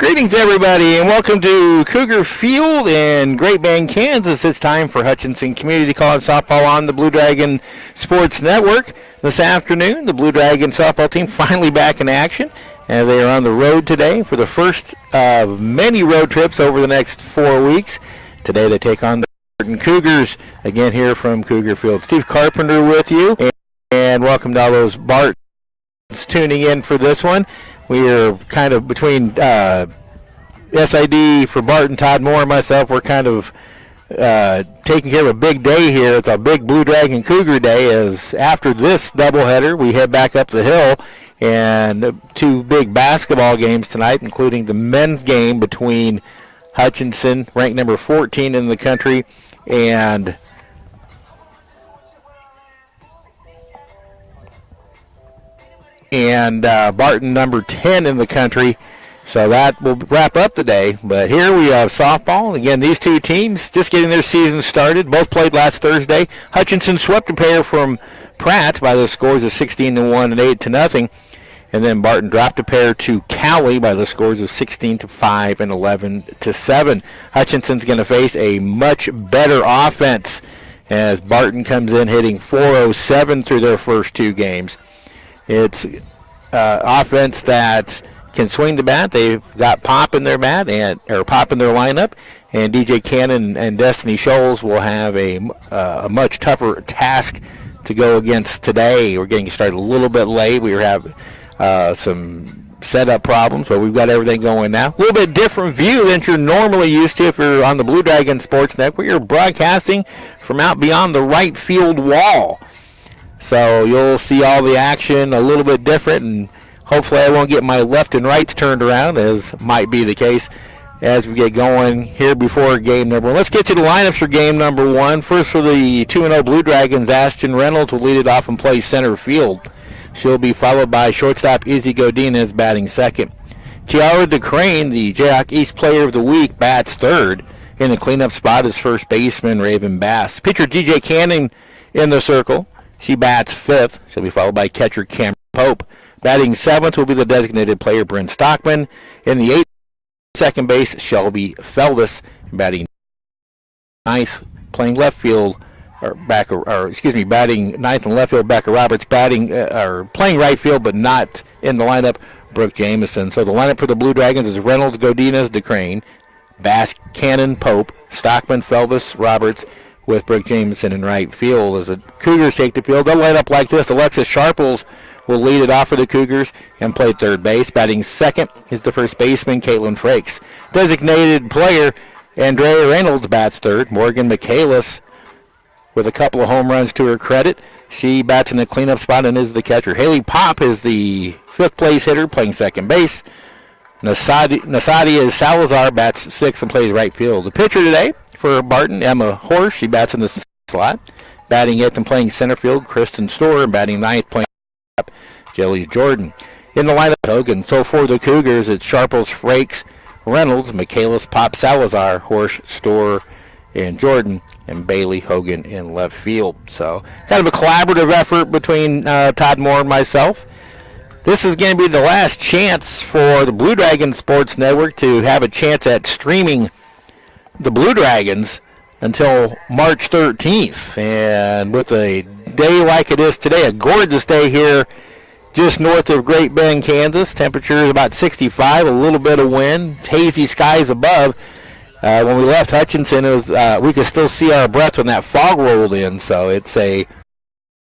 Greetings, everybody, and welcome to Cougar Field in Great Bend, Kansas. It's time for Hutchinson Community College softball on the Blue Dragon Sports Network. This afternoon, the Blue Dragon softball team finally back in action as they are on the road today for the first of many road trips over the next 4 weeks. Today, they take on the Barton Cougars, again here from Cougar Field. Steve Carpenter with you, and welcome to all those Bartons tuning in for this one. We are kind of between SID for Barton, Todd Moore, and myself. We're kind of taking care of a big day here. It's a big Blue Dragon Cougar day, as after this doubleheader, we head back up the hill, and two big basketball games tonight, including the men's game between Hutchinson, ranked number 14 in the country, and Barton, number 10 in the country. So that will wrap up the day. But here we have softball. Again, these two teams just getting their season started. Both played last Thursday. Hutchinson swept a pair from Pratt by the scores of 16-1 and 8-0. And then Barton dropped a pair to Cowley by the scores of 16-5 and 11-7. Hutchinson's going to face a much better offense as Barton comes in hitting .407 through their first two games. It's offense that can swing the bat. They've got pop in their bat or pop in their lineup, and DJ Cannon and Destiny Scholes will have a much tougher task to go against today. We're getting started a little bit late. We have some setup problems, but we've got everything going now. A little bit different view than you're normally used to if you're on the Blue Dragon Sports Network. You're broadcasting from out beyond the right field wall. So you'll see all the action a little bit different, and hopefully I won't get my left and rights turned around, as might be the case as we get going here before game number one. Let's get to the lineups for game number one. First, for the 2-0 Blue Dragons, Ashton Reynolds will lead it off and play center field. She'll be followed by shortstop Izzy Godinez batting second. Kiara DeCrane, the Jayhawk East Player of the Week, bats third. In the cleanup spot is first baseman Raven Bass. Pitcher DJ Cannon in the circle. She bats fifth. She'll be followed by catcher Cameron Pope. Batting seventh will be the designated player Brynne Stockman. In the eighth, second base Shelby Felvis. Batting ninth, playing left field, batting ninth and left field, Becca Roberts. Playing right field, but not in the lineup, Brooke Jamison. So the lineup for the Blue Dragons is Reynolds, Godinez, DeCrane, Bass, Cannon, Pope, Stockman, Felvis, Roberts, with Brooke Jamison in right field. As the Cougars take the field, they'll light up like this. Alexis Sharples will lead it off for the Cougars and play third base. Batting second is the first baseman, Caitlin Frakes. Designated player Andrea Reynolds bats third. Morgan Michaelis with a couple of home runs to her credit. She bats in the cleanup spot and is the catcher. Haley Pop is the fifth place hitter, playing second base. Nasadia Salazar bats sixth and plays right field. The pitcher today for Barton, Emma Horsch, she bats in the slot. Batting eighth and playing center field, Kristen Storr. Batting ninth, playing Jelly Jordan. In the lineup, Hogan. So for the Cougars, it's Sharples, Frakes, Reynolds, Michaelis, Pop, Salazar, Horsch, Storr, and Jordan, and Bailey Hogan in left field. So kind of a collaborative effort between Todd Moore and myself. This is going to be the last chance for the Blue Dragon Sports Network to have a chance at streaming the Blue Dragons until March 13th. And with a day like it is today, a gorgeous day here just north of Great Bend, Kansas. Temperature is about 65, a little bit of wind, hazy skies above. When we left Hutchinson, it was we could still see our breath when that fog rolled in. So it's a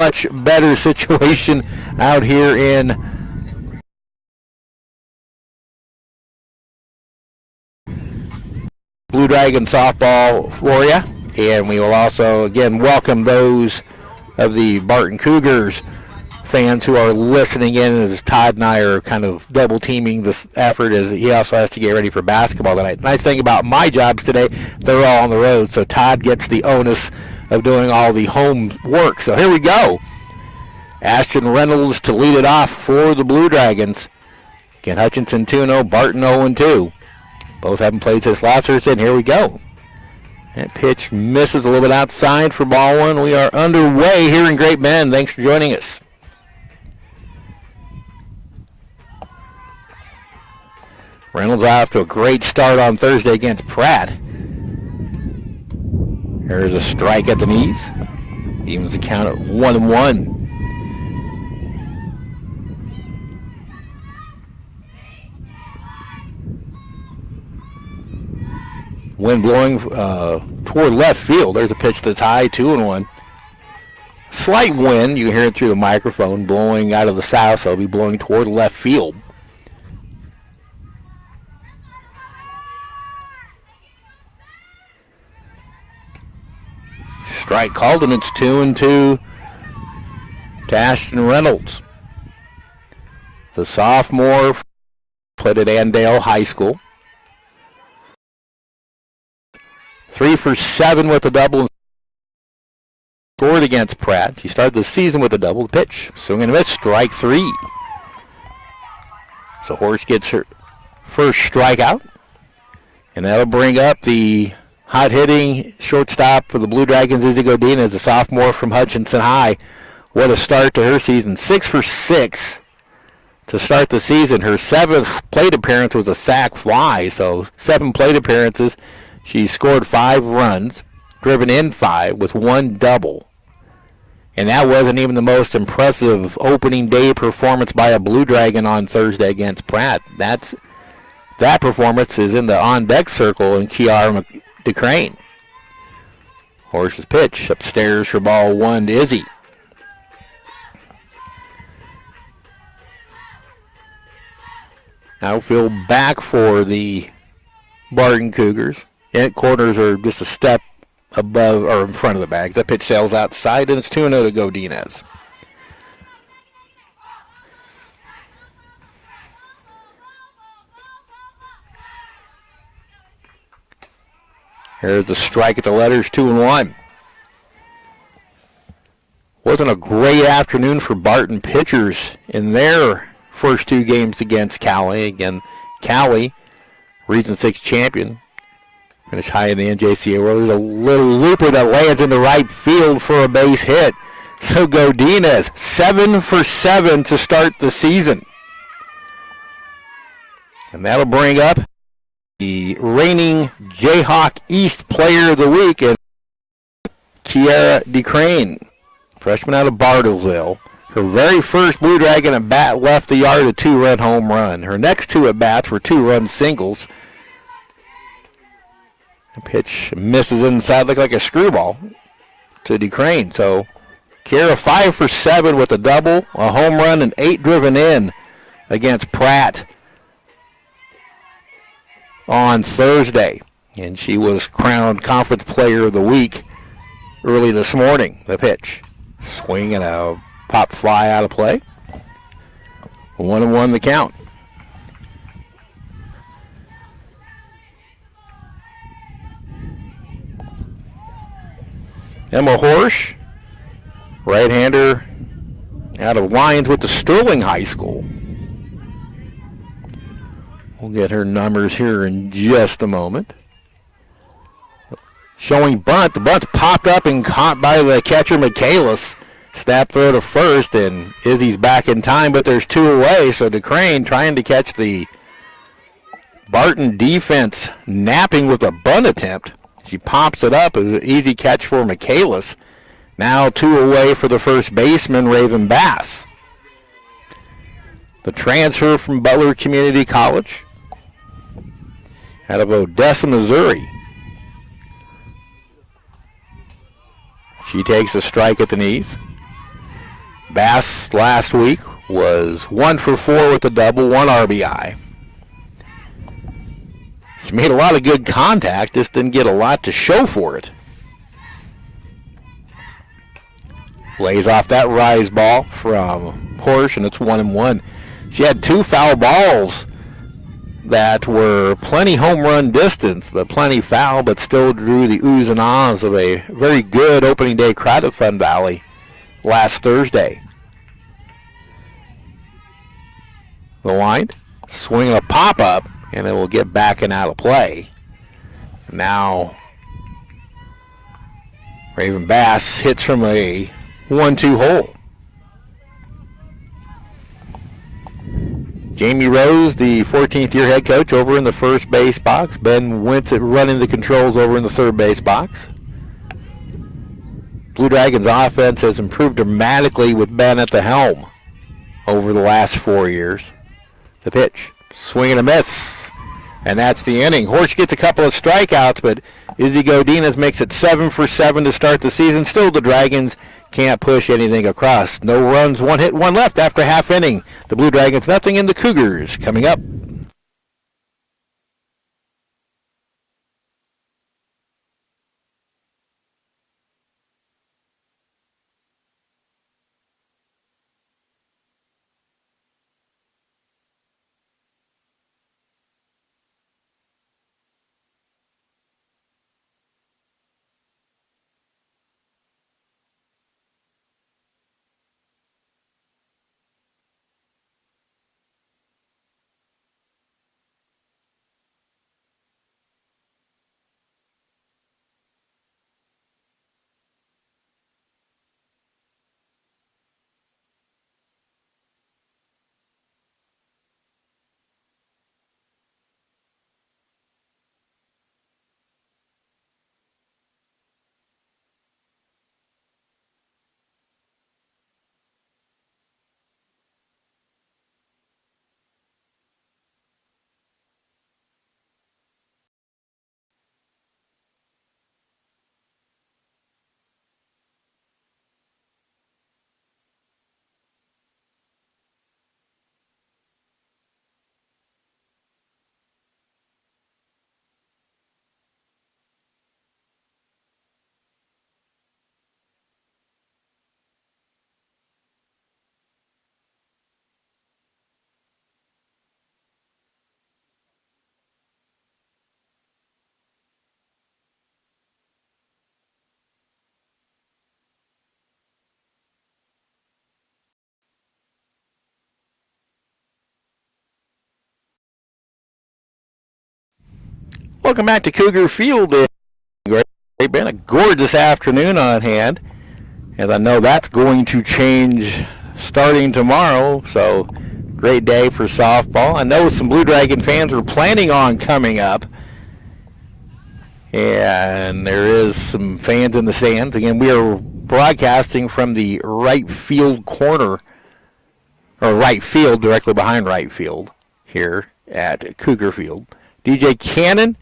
much better situation out here in Blue Dragon softball for you. And we will also, again, welcome those of the Barton Cougars fans who are listening in, as Todd and I are kind of double teaming this effort, as he also has to get ready for basketball tonight. Nice thing about my jobs today, they're all on the road, so Todd gets the onus of doing all the home work. So here we go. Ashton Reynolds to lead it off for the Blue Dragons. Again, Hutchinson 2-0, Barton 0-2. Both haven't played since last Thursday, and here we go. That pitch misses a little bit outside for ball one. We are underway here in Great Bend. Thanks for joining us. Reynolds off to a great start on Thursday against Pratt. There's a strike at the knees. Evens the count at 1-1. Wind blowing toward left field. There's a pitch that's high, 2-1. Slight wind, you can hear it through the microphone, blowing out of the south, so it'll be blowing toward left field. Strike called, and it's 2-2 to Ashton Reynolds. The sophomore played at Andale High School. 3 for 7 with a double and scored against Pratt. She started the season with a double. Pitch, swing and a miss, strike 3. So Horsch gets her first strikeout, and that'll bring up the hot-hitting shortstop for the Blue Dragons, Izzy Godinez, the sophomore from Hutchinson High. What a start to her season. 6 for 6 to start the season. Her 7th plate appearance was a sac fly, so 7 plate appearances. She scored 5 runs, driven in 5 with 1 double. And that wasn't even the most impressive opening day performance by a Blue Dragon on Thursday against Pratt. That performance is in the on-deck circle in Kiara DeCrane. Horsch's pitch upstairs for ball 1 to Izzy. Outfield back for the Barton Cougars. Corners are just a step above or in front of the bags. That pitch sails outside, and it's 2-0 to Godinez. Here's the strike at the letters, 2-1. Wasn't a great afternoon for Barton pitchers in their first 2 games against Cowley. Again, Cowley, Region 6 champion, finished high in the NJCA world. There's a little looper that lands into right field for a base hit. So Godinez, 7 for 7 to start the season. And that'll bring up the reigning Jayhawk East Player of the Week, and Kiara DeCrane, freshman out of Bartlesville. Her very first Blue Dragon at bat left the yard, a 2-run home run. Her next 2 at bats were 2-run singles. The pitch misses inside, looked like a screwball to DeCrane. So Kiara 5 for 7 with a double, a home run, and 8 driven in against Pratt on Thursday. And she was crowned Conference Player of the Week early this morning. The pitch, swing and a pop fly out of play. 1-1 the count. Emma Horsch, right-hander out of Lyons with the Sterling High School. We'll get her numbers here in just a moment. Showing bunt. The bunt's popped up and caught by the catcher, Michaelis. Snap throw to first, and Izzy's back in time, but there's 2 away. So DeCrane trying to catch the Barton defense napping with a bunt attempt. She pops it up. It was an easy catch for Michaelis. Now 2 away for the first baseman, Raven Bass. The transfer from Butler Community College out of Odessa, Missouri. She takes a strike at the knees. Bass last week was 1 for 4 with a double, 1 RBI. She made a lot of good contact, just didn't get a lot to show for it. Lays off that rise ball from Horsch, and it's 1-1. She had 2 foul balls that were plenty home run distance, but plenty foul, but still drew the oohs and ahs of a very good opening day crowd at Fun Valley last Thursday. The line, swinging a pop-up, and it will get back and out of play. Now, Raven Bass hits from a 1-2 hole. Jamie Rose, the 14th-year head coach, over in the first base box. Ben Winsett running the controls over in the third base box. Blue Dragons offense has improved dramatically with Ben at the helm over the last 4 years. The pitch, swing and a miss, and that's the inning. Horsch gets a couple of strikeouts, but Izzy Godinez makes it 7 for 7 to start the season. Still, the Dragons can't push anything across. No runs, 1 hit, 1 left after half inning. The Blue Dragons nothing, and the Cougars coming up. Welcome back to Cougar Field. Great, been a gorgeous afternoon on hand, as I know that's going to change starting tomorrow. So, great day for softball. I know some Blue Dragon fans are planning on coming up, and there is some fans in the stands. Again, we are broadcasting from the right field corner, or right field, directly behind right field here at Cougar Field. DJ Cannon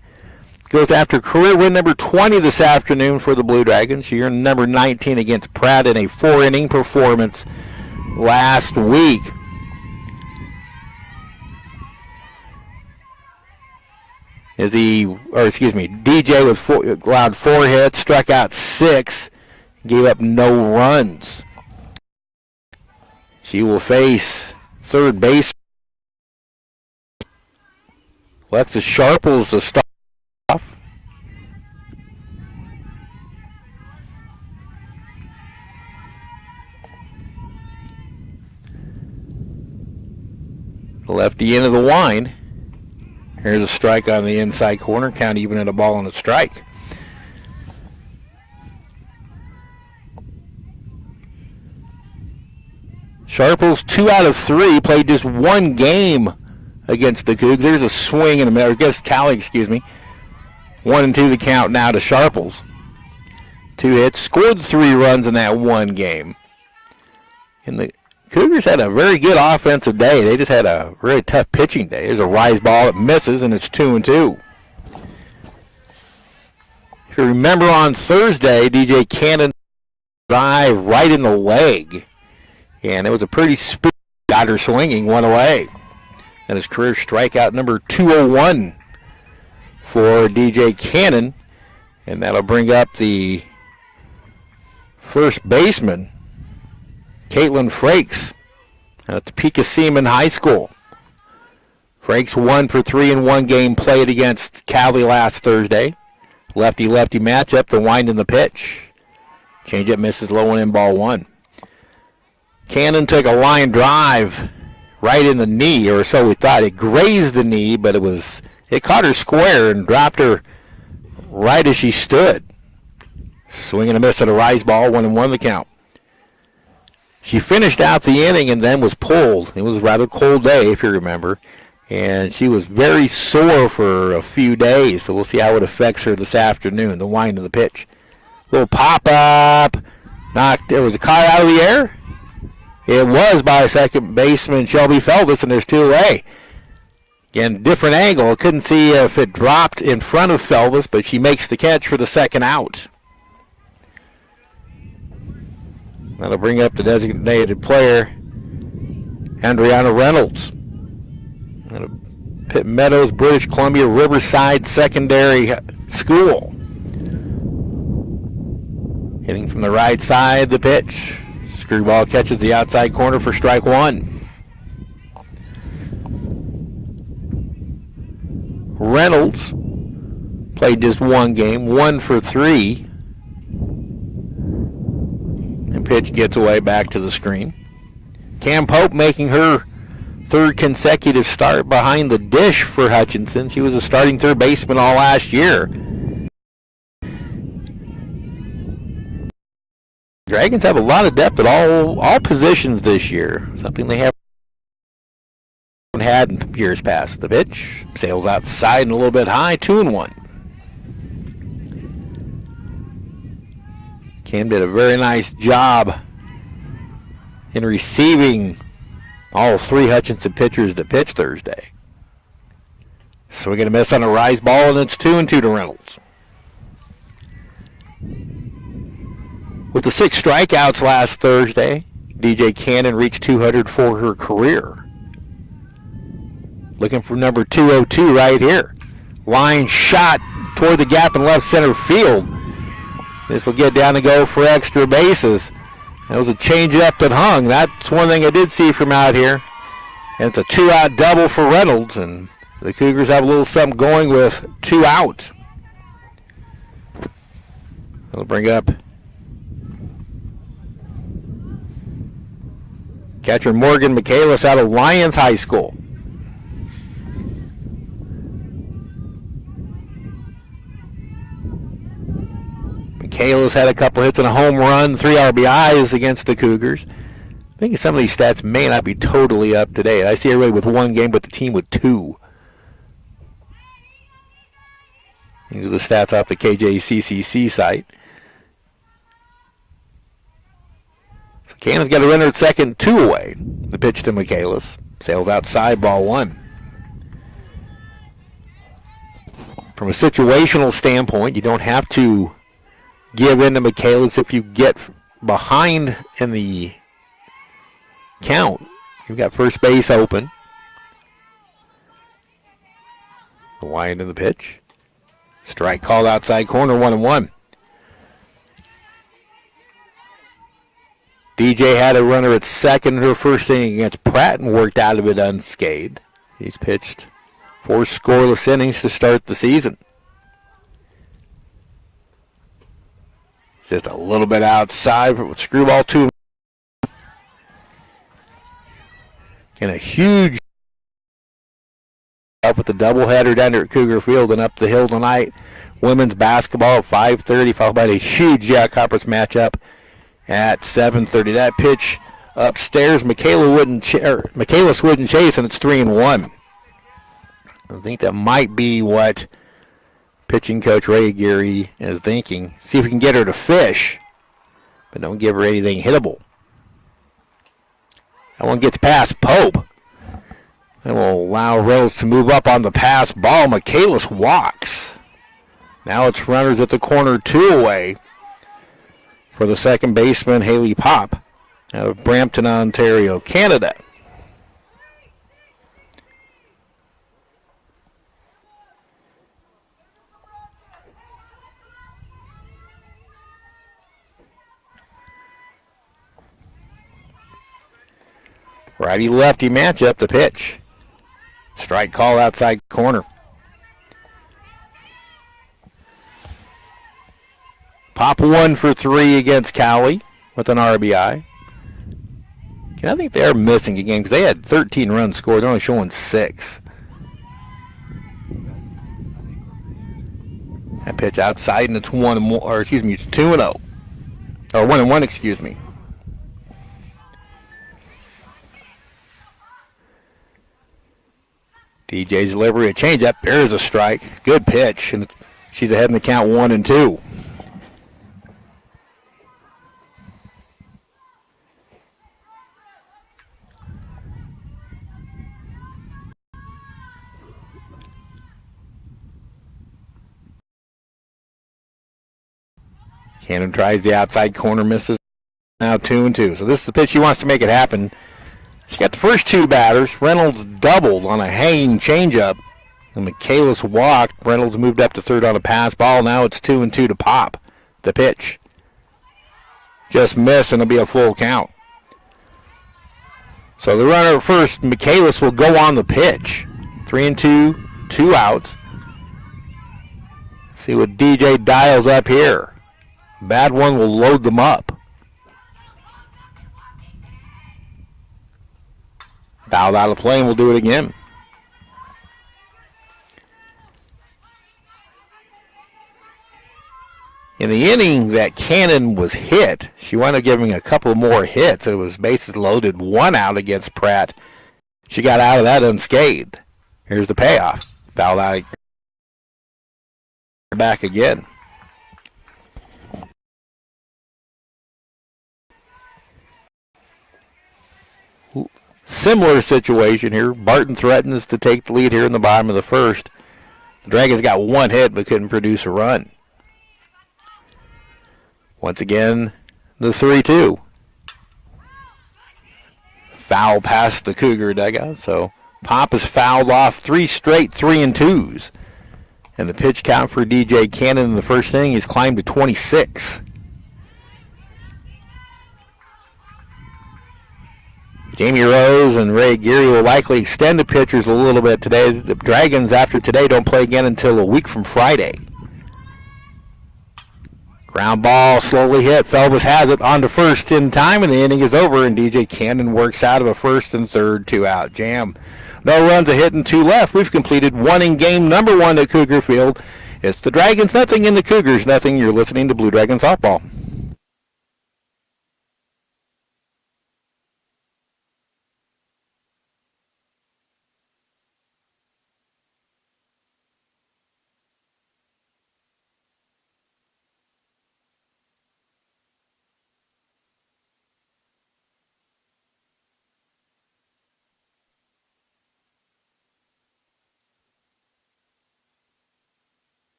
goes after career win number 20 this afternoon for the Blue Dragons. She earned number 19 against Pratt in a 4-inning performance last week. DJ allowed 4 hits, struck out 6, gave up no runs. She will face third base Alexis Sharples to start off. Lefty into the line. Here's a strike on the inside corner. Count even at a ball and a strike. Sharples 2 out of 3. Played just 1 game against the Cougs. There's a swing and a miss. Or against Cali, excuse me. 1-2 the count now to Sharples. 2 hits. Scored 3 runs in that 1 game. And the Cougars had a very good offensive day. They just had a very tough pitching day. There's a rise ball that misses, and it's 2-2. If you remember on Thursday, DJ Cannon drive right in the leg. And it was a pretty spooky. Got her swinging, 1 away. And his career strikeout number 201 for DJ Cannon. And that'll bring up the first baseman, Caitlin Frakes, at Topeka Seaman High School. Frakes 1 for 3 in 1 game played against Cali last Thursday. Lefty-lefty matchup, the wind and the pitch. Change-up misses low and in ball 1. Cannon took a line drive right in the knee, or so we thought. It grazed the knee, but it caught her square and dropped her right as she stood. Swing and a miss at a rise ball, 1-1 the count. She finished out the inning and then was pulled. It was a rather cold day, if you remember. And she was very sore for a few days, so we'll see how it affects her this afternoon, the wind of the pitch. Little pop-up. Knocked. It was a caught out of the air. It was by second baseman Shelby Felvis, and there's two away. Again, different angle. Couldn't see if it dropped in front of Felvis, but she makes the catch for the second out. That'll bring up the designated player, Andriana Reynolds. Pitt Meadows, British Columbia, Riverside Secondary School. Hitting from the right side, the pitch. Screwball catches the outside corner for strike one. Reynolds played just one game, 1 for 3. And pitch gets away back to the screen. Cam Pope making her third consecutive start behind the dish for Hutchinson. She was a starting third baseman all last year. Dragons have a lot of depth at all positions this year, something they haven't had in years past. The pitch sails outside and a little bit high, 2-1. Cam did a very nice job in receiving all three Hutchinson pitchers that pitched Thursday. So we're going to miss on a rise ball, and it's 2-2 to Reynolds. With the 6 strikeouts last Thursday, DJ Cannon reached 200 for her career. Looking for number 202 right here. Line shot toward the gap in left center field. This will get down to go for extra bases. That was a change-up that hung. That's one thing I did see from out here. And it's a 2-out double for Reynolds, and the Cougars have a little something going with 2 out. That'll bring up catcher Morgan Michaelis out of Lyons High School. Michaelis had a couple hits and a home run, 3 RBIs against the Cougars. I think some of these stats may not be totally up to date. I see everybody with 1 game, but the team with 2. These are the stats off the KJCCC site. So Cannon's got a runner at second, 2 away. The pitch to Michaelis. Sails outside, ball 1. From a situational standpoint, you don't have to give in to Michaelis if you get behind in the count. You've got first base open. The wind of the pitch. Strike called outside corner, 1-1. DJ had a runner at second in her first inning against Pratt and worked out of it unscathed. He's pitched 4 scoreless innings to start the season. Just a little bit outside. Screwball 2. And a huge up with the doubleheader down there at Cougar Field and up the hill tonight. Women's basketball at 5:30, followed by a huge Jack Conference matchup at 7:30. That pitch upstairs, Michaelis wouldn't chase, and it's 3-1. I think that might be what pitching coach Ray Geary is thinking. See if we can get her to fish, but don't give her anything hittable. That one gets past Pope. That will allow Reynolds to move up on the pass ball. Michaelis walks. Now it's runners at the corner, 2 away for the second baseman, Haley Pop, out of Brampton, Ontario, Canada. Righty-lefty matchup, the pitch. Strike call outside corner. Pop 1 for 3 against Cowley with an RBI. I think they are missing a game because they had 13 runs scored. They're only showing 6. That pitch outside, and it's 1-1, or excuse me, it's 2-0. Or 1-1, excuse me. DJ's delivery, a changeup. There's a strike. Good pitch, and she's ahead in the count 1-2. Cannon tries the outside corner, misses. Now 2-2. So this is the pitch she wants to make it happen. She got the first two batters. Reynolds doubled on a hanging changeup. And Michaelis walked. Reynolds moved up to third on a pass ball. Now it's 2-2 to Pop. The pitch. Just miss, and it'll be a full count. So the runner at first, Michaelis, will go on the pitch. 3-2, 2 outs. See what DJ dials up here. Bad one will load them up. Fouled out of play, and we'll do it again. In the inning that Cannon was hit, she wound up giving a couple more hits. It was bases loaded, 1 out against Pratt. She got out of that unscathed. Here's the payoff. Fouled out. Back again. Similar situation here. Barton threatens to take the lead here in the bottom of the first. The Dragons got 1 hit but couldn't produce a run. Once again, the 3-2. Foul past the Cougar dugout, so Pop is fouled off 3 straight 3-2s. And the pitch count for DJ Cannon in the first inning has climbed to 26. Jamie Rose and Ray Geary will likely extend the pitchers a little bit today. The Dragons, after today, don't play again until a week from Friday. Ground ball slowly hit. Felbus has it on to first in time, and the inning is over, and DJ Cannon works out of a first and third 2-out jam. No runs, a hit, and 2 left. We've completed 1 in game number 1 at Cougar Field. It's the Dragons nothing and the Cougars nothing. You're listening to Blue Dragon Softball.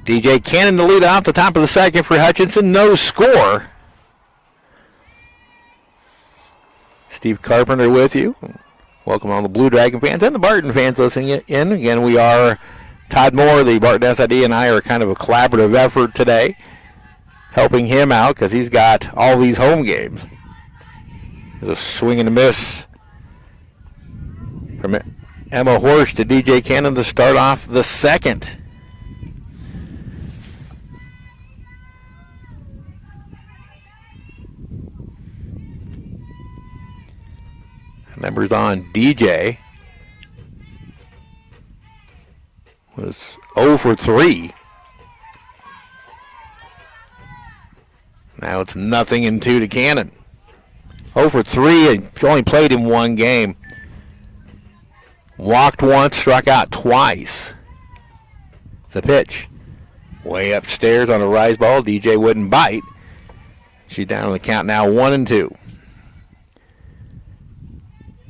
DJ Cannon to lead off the top of the second for Hutchinson. No score. Steve Carpenter with you. Welcome all the Blue Dragon fans and the Barton fans listening in. Again, we are Todd Moore, the Barton SID, and I are kind of a collaborative effort today, helping him out because he's got all these home games. There's a swing and a miss from Emma Horst to DJ Cannon to start off the second. Numbers on DJ was 0 for 3. Now it's 0-2 to Cannon. 0 for 3, and only played in 1 game. Walked once, struck out twice. The pitch. Way upstairs on a rise ball. DJ wouldn't bite. She's down on the count now, 1-2.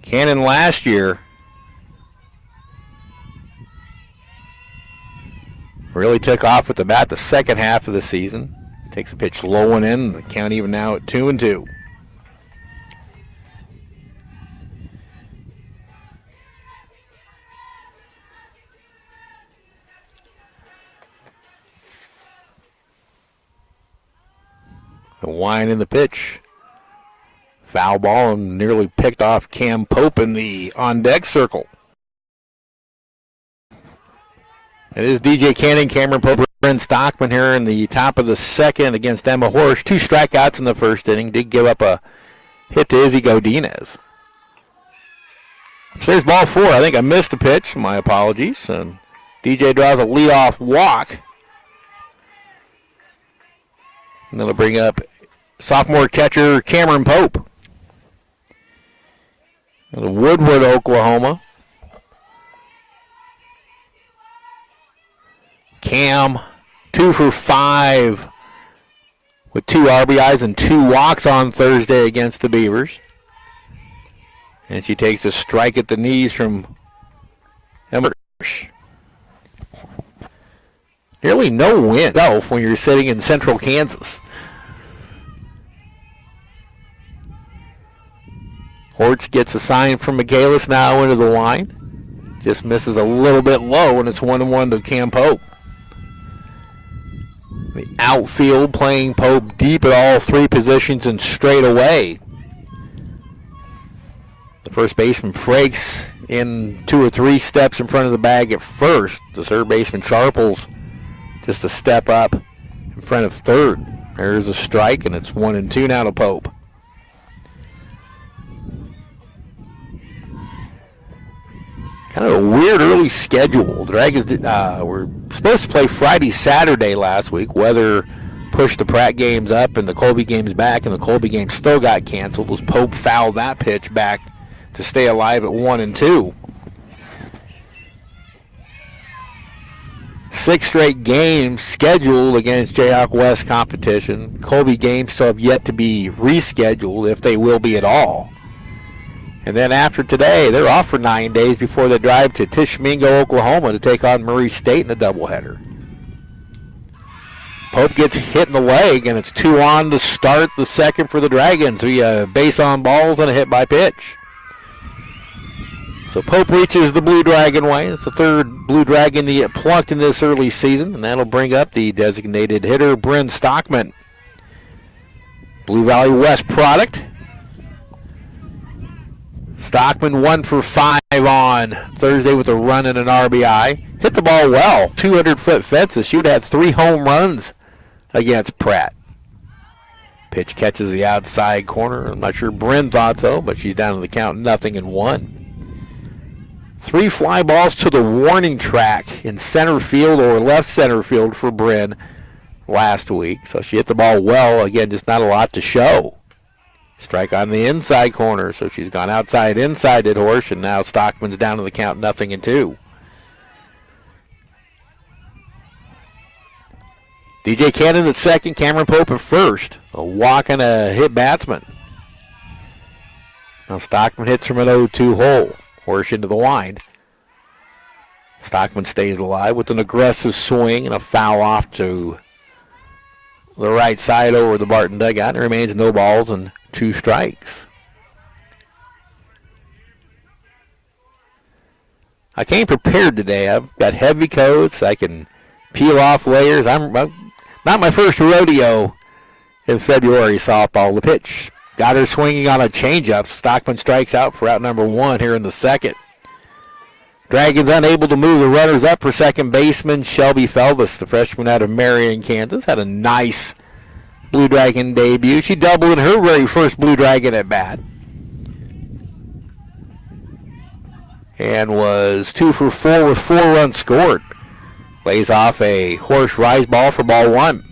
Cannon last year really took off with about the second half of the season. Takes a pitch low and in. The count even now at 2-2. The wind in the pitch. Foul ball and nearly picked off Cam Pope in the on-deck circle. It is DJ Cannon, Cameron Pope, Brynne Stockman here in the top of the second against Emma Horsch. 2 strikeouts in the first inning. Did give up a hit to Izzy Godinez. There's ball 4. I think I missed a pitch. My apologies. And DJ draws a leadoff walk. And that'll bring up sophomore catcher Cameron Pope. Out of Woodward, Oklahoma. Cam, 2 for 5 with 2 RBIs and 2 walks on Thursday against the Beavers. And she takes a strike at the knees from Emma Horsch. Nearly no wind when you're sitting in central Kansas. Hortz gets a sign from Michaelis now into the line. Just misses a little bit low, and it's 1-1 to Cam Pope. The outfield playing Pope deep at all 3 positions and straight away. The first baseman Frakes in 2 or 3 steps in front of the bag at first. The third baseman Sharples just a step up in front of third. There's a strike, and it's 1-2 now to Pope. Kind of a weird early schedule. The Dragons were supposed to play Friday, Saturday last week. Weather pushed the Pratt games up and the Colby games back, and the Colby game still got canceled as Pope fouled that pitch back to stay alive at 1-2. 6 straight games scheduled against Jayhawk West competition. Colby games still have yet to be rescheduled, if they will be at all. And then after today, they're off for 9 days before they drive to Tishomingo, Oklahoma to take on Murray State in a doubleheader. Pope gets hit in the leg, and it's 2 on to start the second for the Dragons. We base on balls and a hit by pitch. So Pope reaches the Blue Dragon way. It's the 3rd Blue Dragon to get plucked in this early season, and that'll bring up the designated hitter, Brynne Stockman. Blue Valley West product. Stockman 1 for 5 on Thursday with a run and an RBI. Hit the ball well. 200-foot fences. She would have had 3 home runs against Pratt. Pitch catches the outside corner. I'm not sure Brynne thought so, but she's down to the count 0-1. 3 fly balls to the warning track in center field or left center field for Brynne last week. So she hit the ball well. Again, just not a lot to show. Strike on the inside corner. So she's gone outside, inside at Horsch, and now Stockman's down to the count 0-2. DJ Cannon at second, Cameron Pope at first. A walk and a hit batsman. Now Stockman hits from an 0-2 hole. Horsch into the wind. Stockman stays alive with an aggressive swing and a foul off to the right side over the Barton dugout. It remains no balls and 2 strikes. I came prepared today. I've got heavy coats. I can peel off layers. I'm not my first rodeo in February softball. The pitch got her swinging on a changeup. Stockman strikes out for out number 1 here in the second. Dragons unable to move the runners up for second baseman Shelby Felvis, the freshman out of Marion, Kansas. Had a nice Blue Dragon debut. She doubled in her very first Blue Dragon at bat. And was 2 for 4 with 4 runs scored. Lays off a Horsch rise ball for ball 1.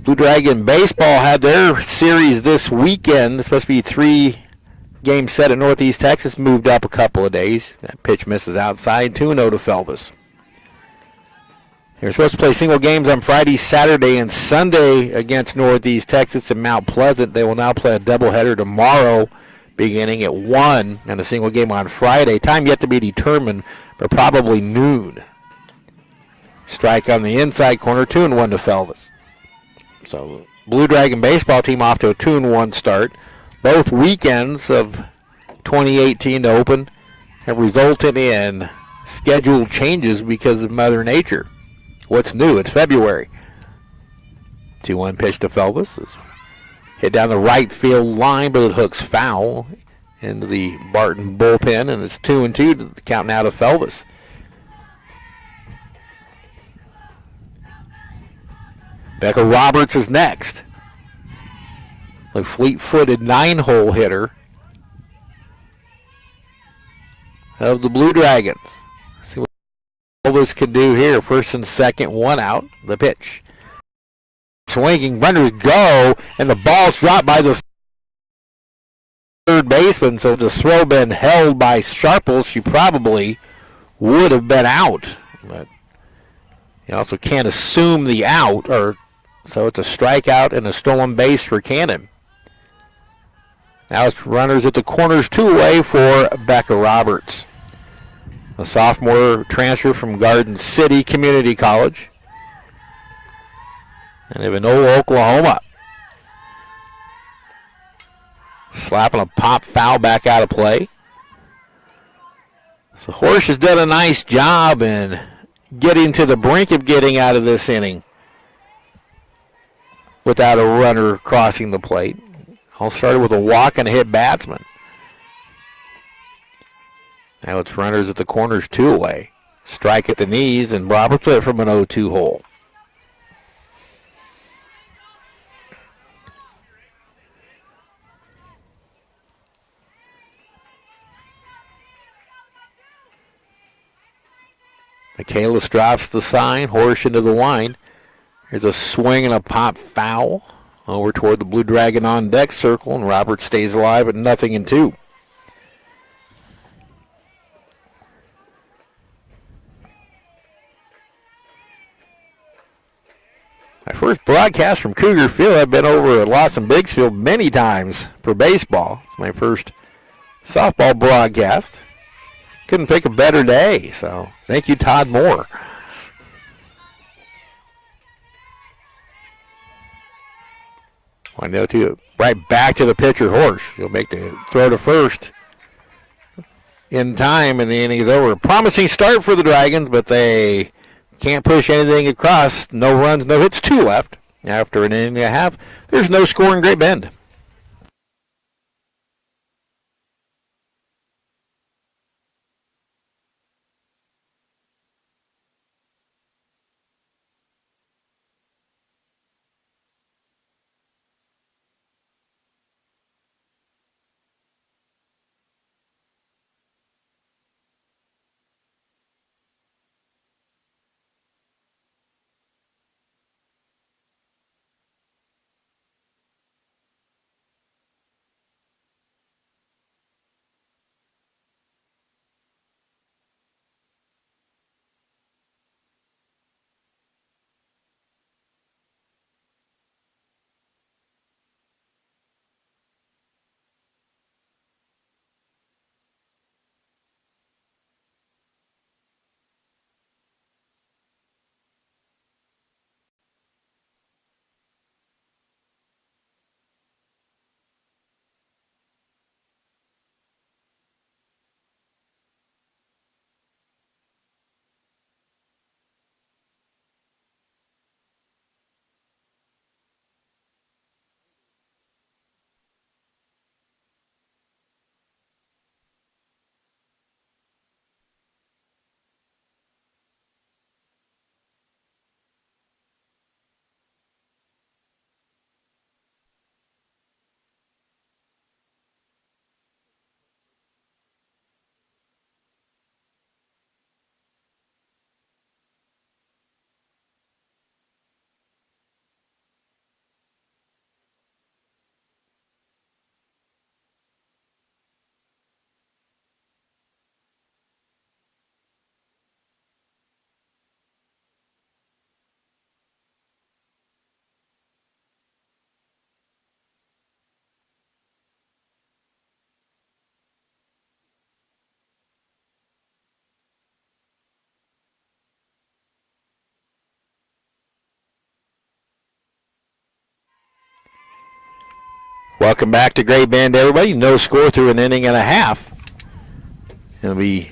Blue Dragon baseball had their series this weekend. It's supposed to be 3 game set at Northeast Texas moved up a couple of days. That pitch misses outside, 2-0 to Felvis. They're supposed to play single games on Friday, Saturday, and Sunday against Northeast Texas and Mount Pleasant. They will now play a doubleheader tomorrow beginning at 1 and a single game on Friday. Time yet to be determined, but probably noon. Strike on the inside corner, 2-1 to Felvis. So Blue Dragon baseball team off to a 2-1 start. Both weekends of 2018 to open have resulted in scheduled changes because of Mother Nature. What's new? It's February. 2-1 pitch to Felvis. It's hit down the right field line, but it hooks foul into the Barton bullpen, and it's 2-2 count now to Felvis. Becca Roberts is next. The fleet-footed 9-hole hitter of the Blue Dragons. See what Felvis can do here. First and second, 1 out. The pitch. Swinging, runners go, and the ball's dropped by the third baseman, so the throw been held by Sharple, she probably would have been out. But you also can't assume the out, so it's a strikeout and a stolen base for Cannon. Now it's runners at the corners, 2 away for Becca Roberts, a sophomore transfer from Garden City Community College. And they've been Oklahoma. Slapping a pop foul back out of play. So Horsch has done a nice job in getting to the brink of getting out of this inning without a runner crossing the plate. All started with a walk and a hit batsman. Now it's runners at the corners, 2 away. Strike at the knees, and Roberts with it from an 0-2 hole. Michaelis drops the sign, Horsch into the line. Here's a swing and a pop foul over toward the Blue Dragon on deck circle, and Roberts stays alive at 0-2. My first broadcast from Cougar Field, I've been over at Lawson Biggsfield many times for baseball. It's my first softball broadcast. Couldn't pick a better day, so thank you, Todd Moore. Right back to the pitcher, Horsch. He'll make the throw to first in time, and the inning is over. Promising start for the Dragons, but they can't push anything across. No runs, no hits, 2 left. After an inning and a half, there's no score in Great Bend. Welcome back to Great Bend, everybody. No score through an inning and a half. It'll be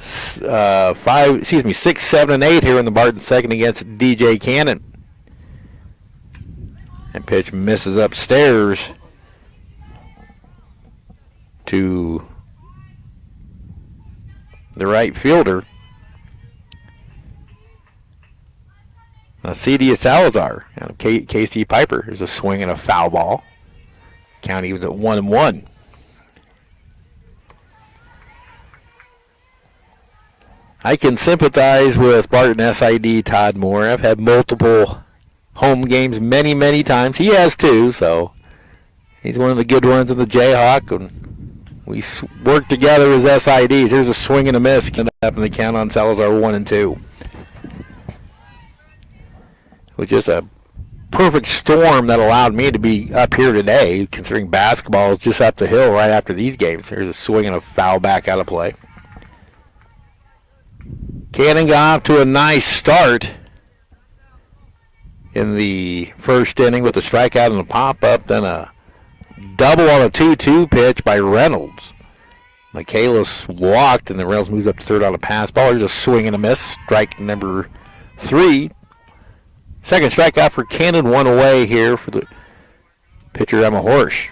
6, 7, and 8 here in the Barton second against DJ Cannon. And pitch misses upstairs to the right fielder. C.D. Salazar and K.C. Piper. There's a swing and a foul ball. Count evens at 1-1. I can sympathize with Barton SID Todd Moore. I've had multiple home games many, many times. He has too, so he's one of the good ones in the Jayhawk. And we work together as SIDs. Here's a swing and a miss. Up in the count on Salazar 1-2. It was just a perfect storm that allowed me to be up here today, considering basketball is just up the hill right after these games. Here's a swing and a foul back out of play. Cannon got off to a nice start in the first inning with a strikeout and a pop-up, then a double on a 2-2 pitch by Reynolds. Michaelis walked, and then Reynolds moves up to third on a pass ball. There's a swing and a miss. Strike number 3. Second strikeout for Cannon, one away here for the pitcher, Emma Horsch.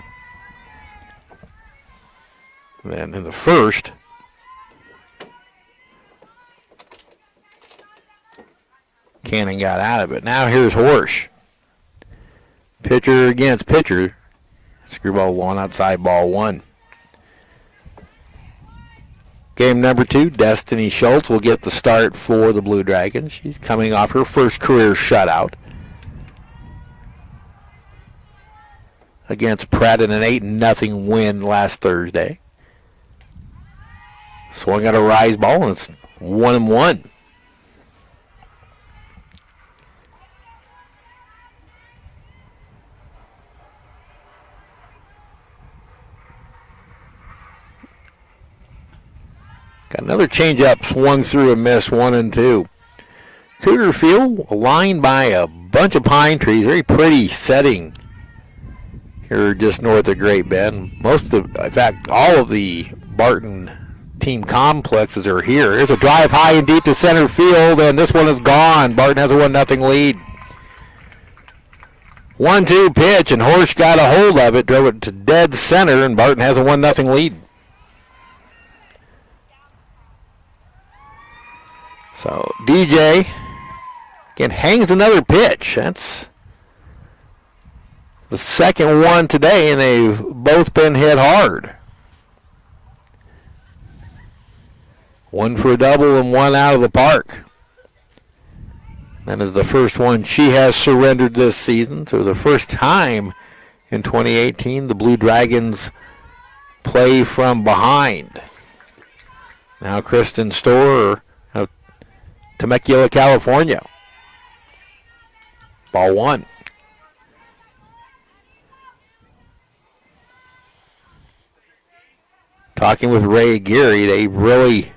Then in the first, Cannon got out of it. Now here's Horsch. Pitcher against pitcher. Screwball 1, outside ball 1. Game number 2, Destiny Schultz will get the start for the Blue Dragons. She's coming off her first career shutout against Pratt in an 8-0 win last Thursday. Swung at a rise ball, and it's 1-1. Got another changeup swung through and missed, 1-2. Cougar Field lined by a bunch of pine trees. Very pretty setting here just north of Great Bend. In fact, all of the Barton team complexes are here. There's a drive high and deep to center field, and this one is gone. Barton has a 1-0 lead. 1-2 pitch, and Horsch got a hold of it, drove it to dead center, and Barton has a 1-0 lead. So DJ again hangs another pitch. That's the second one today, and they've both been hit hard. One for a double and one out of the park. That is the first one she has surrendered this season. So the first time in 2018 the Blue Dragons play from behind. Now Kristen Storr, Temecula, California. Ball 1. Talking with Ray Geary, they really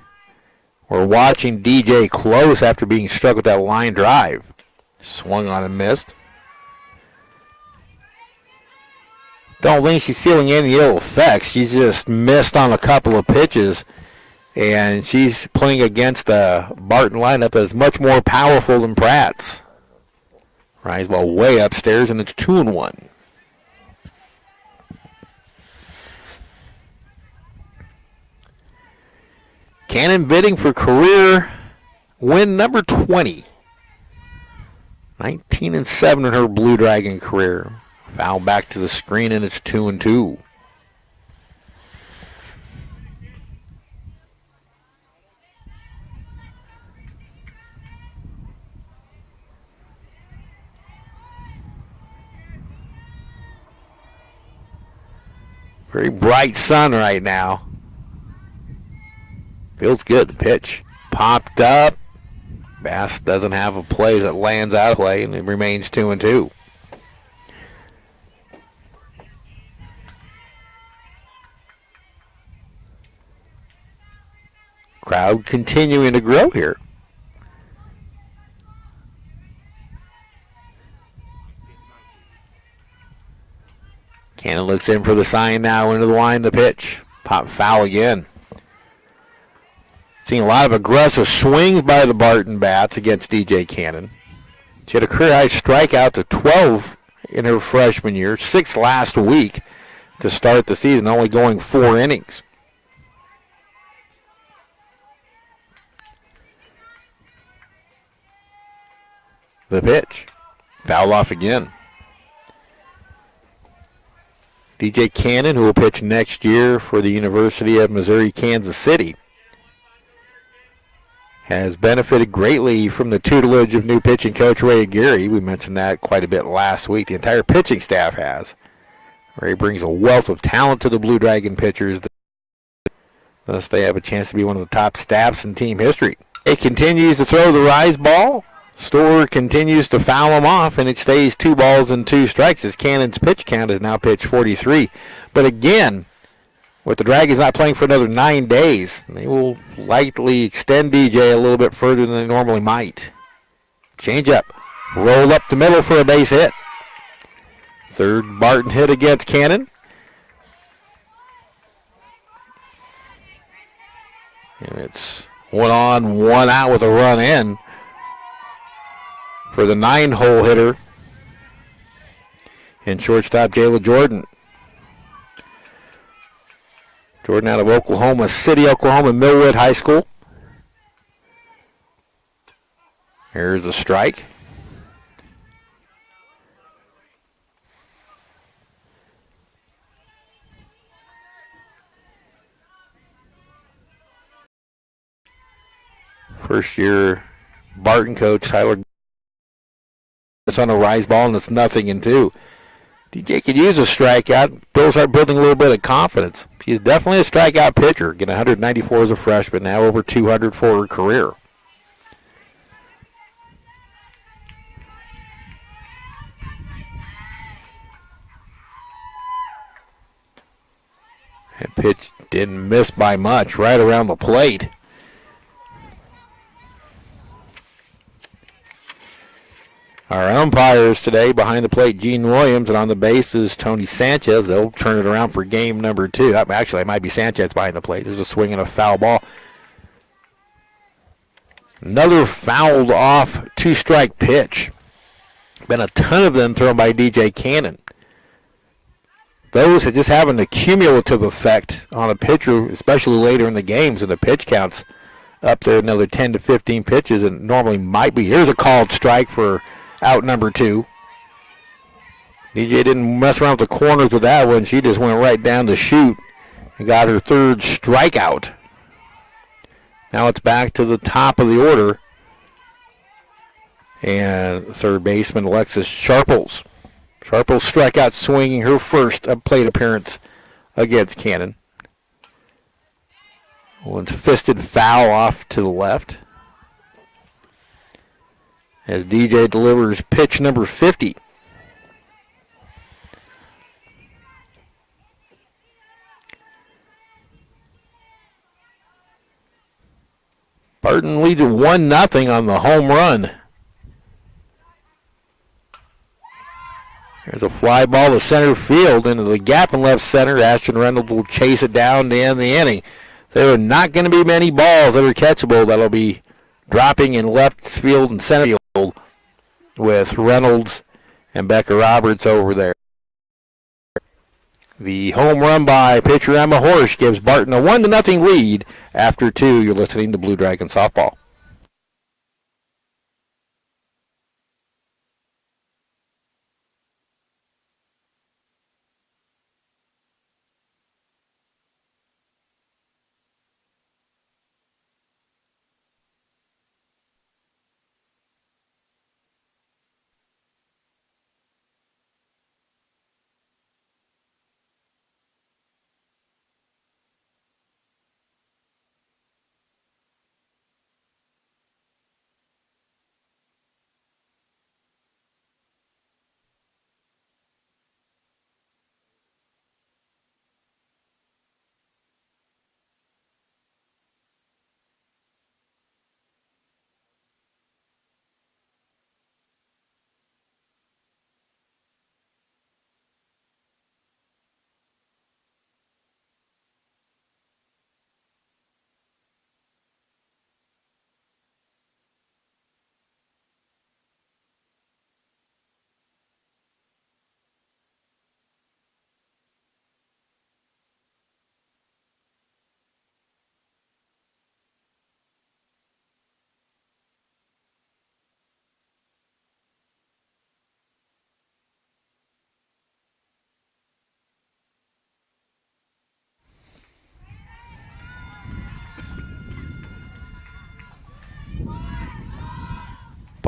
were watching DJ close after being struck with that line drive. Swung on and missed. Don't think she's feeling any ill effects. She's just missed on a couple of pitches. And she's playing against a Barton lineup that is much more powerful than Pratt's. Rise ball way upstairs, and it's 2-1. Cannon bidding for career win number 20. 19-7 in her Blue Dragon career. Foul back to the screen, and it's 2-2. Very bright sun right now. Feels good. The pitch popped up. Bass doesn't have a play that lands out of play, and it remains 2-2. Crowd continuing to grow here. Cannon looks in for the sign now, into the line, the pitch. Pop foul again. Seeing a lot of aggressive swings by the Barton Bats against DJ Cannon. She had a career-high strikeout to 12 in her freshman year, 6 last week to start the season, only going 4 innings. The pitch. Foul off again. DJ Cannon, who will pitch next year for the University of Missouri-Kansas City, has benefited greatly from the tutelage of new pitching coach Ray Aguirre. We mentioned that quite a bit last week. The entire pitching staff has. Ray brings a wealth of talent to the Blue Dragon pitchers. Thus, they have a chance to be one of the top staffs in team history. It continues to throw the rise ball. Storer continues to foul him off, and it stays 2 balls and 2 strikes as Cannon's pitch count is now pitch 43. But again, with the Dragons not playing for another 9 days, they will likely extend DJ a little bit further than they normally might. Change up. Roll up the middle for a base hit. Third Barton hit against Cannon. And it's 1 on, 1 out with a run in for the 9-hole hitter and shortstop Jayla Jordan. Jordan out of Oklahoma City, Oklahoma, Millwood High School. Here's a strike. First year Barton coach Tyler on a rise ball, and it's 0-2. DJ could use a strikeout. Bill start building a little bit of confidence. She's definitely a strikeout pitcher. Getting 194 as a freshman, now over 200 for her career. That pitch didn't miss by much, right around the plate. Our umpires today behind the plate, Gene Williams, and on the bases, Tony Sanchez. They'll turn it around for game number 2. Actually, it might be Sanchez behind the plate. There's a swing and a foul ball. Another fouled off 2-strike pitch. Been a ton of them thrown by DJ Cannon. Those that just have an accumulative effect on a pitcher, especially later in the games, and the pitch counts up there another 10 to 15 pitches, and normally might be. Here's a called strike for out number 2. DJ didn't mess around with the corners with that one. She just went right down the chute and got her 3rd strikeout. Now it's back to the top of the order. And third baseman Alexis Sharples. Sharples struck out swinging her first plate appearance against Cannon. One's fisted foul off to the left. As DJ delivers pitch number 50. Barton leads it 1-0 on the home run. There's a fly ball to center field into the gap in left center. Ashton Reynolds will chase it down to end the inning. There are not going to be many balls that are catchable that'll be dropping in left field and center field with Reynolds and Becca Roberts over there. The home run by pitcher Emma Horsch gives Barton a 1-0 lead after 2. You're listening to Blue Dragon Softball.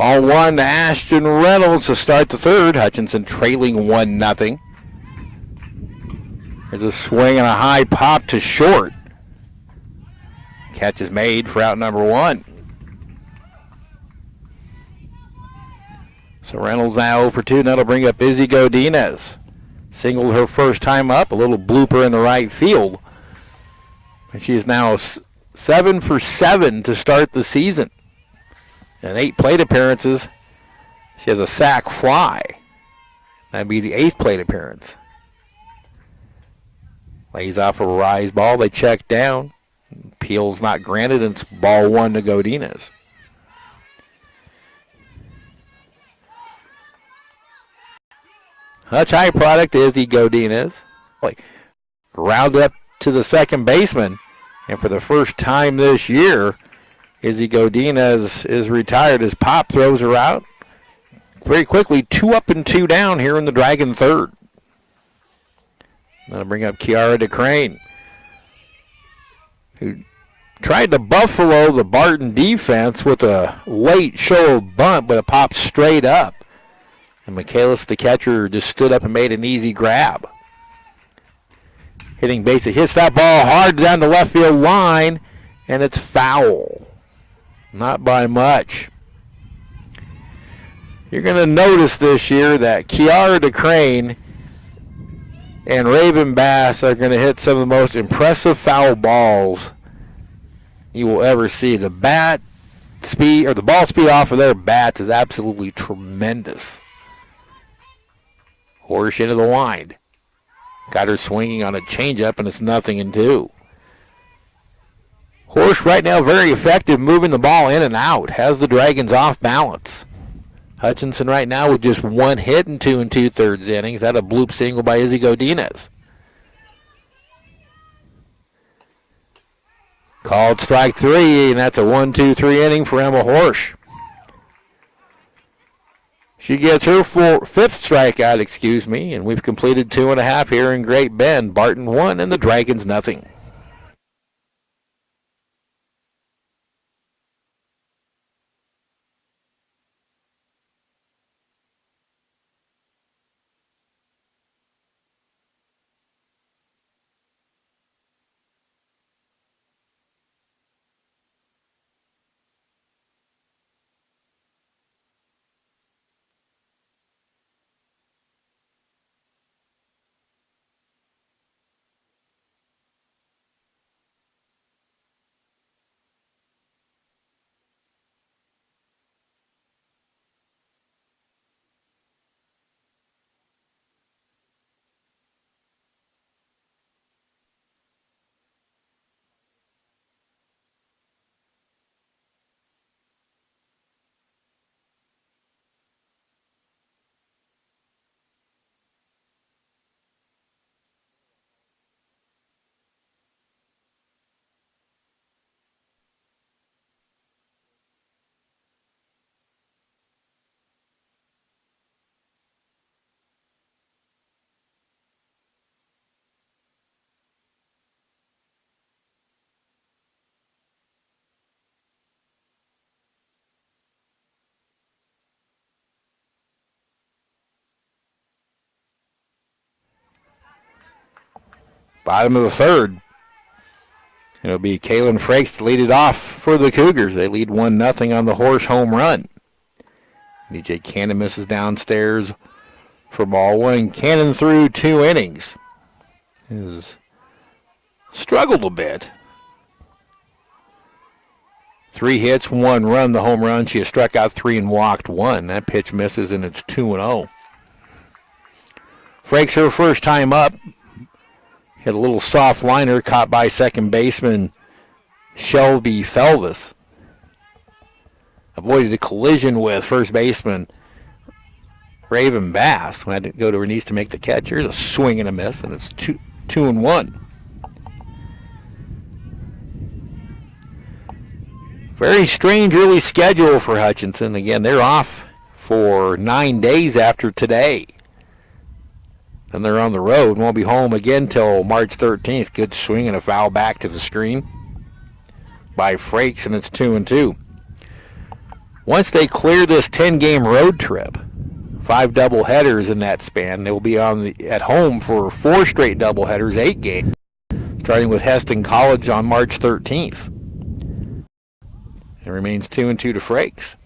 Ball one to Ashton Reynolds to start the third. Hutchinson trailing 1-0. There's a swing and a high pop to short. Catch is made for out number one. So Reynolds now 0 for 2, and that'll bring up Izzy Godinez. Singled her first time up, a little blooper in the right field. And she is now 7 for 7 to start the season. And 8 plate appearances. She has a sac fly. That'd be the 8th plate appearance. Lays off a rise ball. They check down. Appeal's not granted, and it's ball one to Godinez. Hutch high product, Izzy Godinez. Grounded up to the second baseman. And for the first time this year, Izzy Godinez is retired as Pop throws her out. Very quickly, 2 up and 2 down here in the Dragon third. That'll bring up Kiara DeCrane, who tried to buffalo the Barton defense with a late show bunt, but it popped straight up. And Michaelis, the catcher, just stood up and made an easy grab. Hitting base, it hits that ball hard down the left field line, and it's foul. Not by much. You're going to notice this year that Kiara DeCrane and Raven Bass are going to hit some of the most impressive foul balls you will ever see. The bat speed, or the ball speed off of their bats, is absolutely tremendous. Horsch into the wind. Got her swinging on a changeup, and it's 0-2. Horsch right now very effective moving the ball in and out. Has the Dragons off balance. Hutchinson right now with just 1 hit in 2 2/3 innings. That a bloop single by Izzy Godinez. Called strike 3, and that's a 1-2-3 inning for Emma Horsch. She gets her 5th strikeout, and we've completed 2.5 here in Great Bend. Barton 1 and the Dragons 0. Bottom of the third. It'll be Kaylin Frakes to lead it off for the Cougars. They lead 1-0 on the Horsch home run. DJ Cannon misses downstairs for ball one. Cannon through 2 innings. Has struggled a bit. 3 hits, 1 run, the home run. She has struck out 3 and walked 1. That pitch misses, and it's 2-0. Frakes her first time up. Hit a little soft liner caught by second baseman Shelby Felvis. Avoided a collision with first baseman Raven Bass. Had to go to her knees to make the catch. Here's a swing and a miss, and it's 2-1. Very strange early schedule for Hutchinson. Again, they're off for 9 days after today. Then they're on the road and won't be home again till March 13th. Good swing and a foul back to the screen by Frakes, and it's 2-2. Once they clear this 10-game road trip, 5 doubleheaders in that span, they will be at home for 4 straight doubleheaders, 8 games, starting with Hutchinson College on March 13th. It remains 2-2 to Frakes.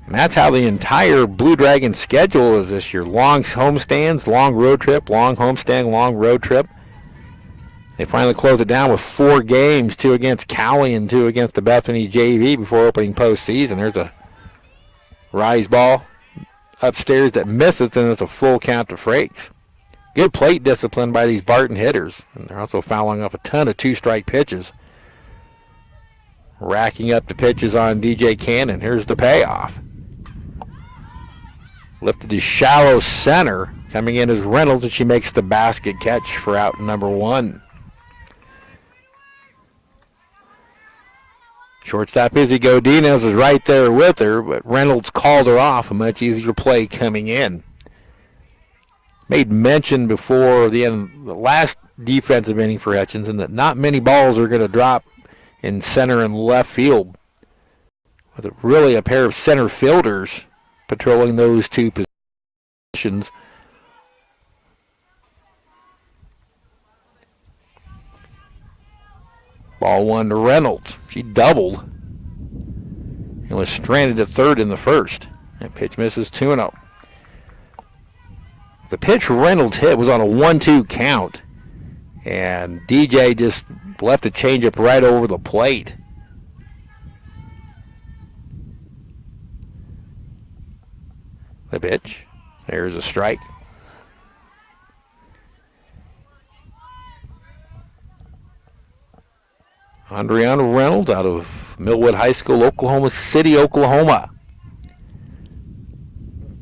And that's how the entire Blue Dragon schedule is this year. Long homestands, long road trip, long homestand, long road trip. They finally close it down with 4 games, 2 against Cowley and 2 against the Bethany JV before opening postseason. There's a rise ball upstairs that misses, and it's a full count to Frakes. Good plate discipline by these Barton hitters. And they're also fouling off a ton of 2-strike pitches. Racking up the pitches on DJ Cannon. Here's the payoff. Lifted to shallow center. Coming in is Reynolds, and she makes the basket catch for out number 1. Shortstop Izzy Godinez is right there with her, but Reynolds called her off. A much easier play coming in. Made mention before the end of the last defensive inning for Hutchinson that not many balls are going to drop in center and left field, with really a pair of center fielders patrolling those 2 positions. Ball 1 to Reynolds. She doubled and was stranded at third in the first. That pitch misses 2-0. The pitch Reynolds hit was on a 1-2 count, and DJ just left a changeup right over the plate. The pitch. There's a strike. Andriana Reynolds out of Millwood High School, Oklahoma City, Oklahoma.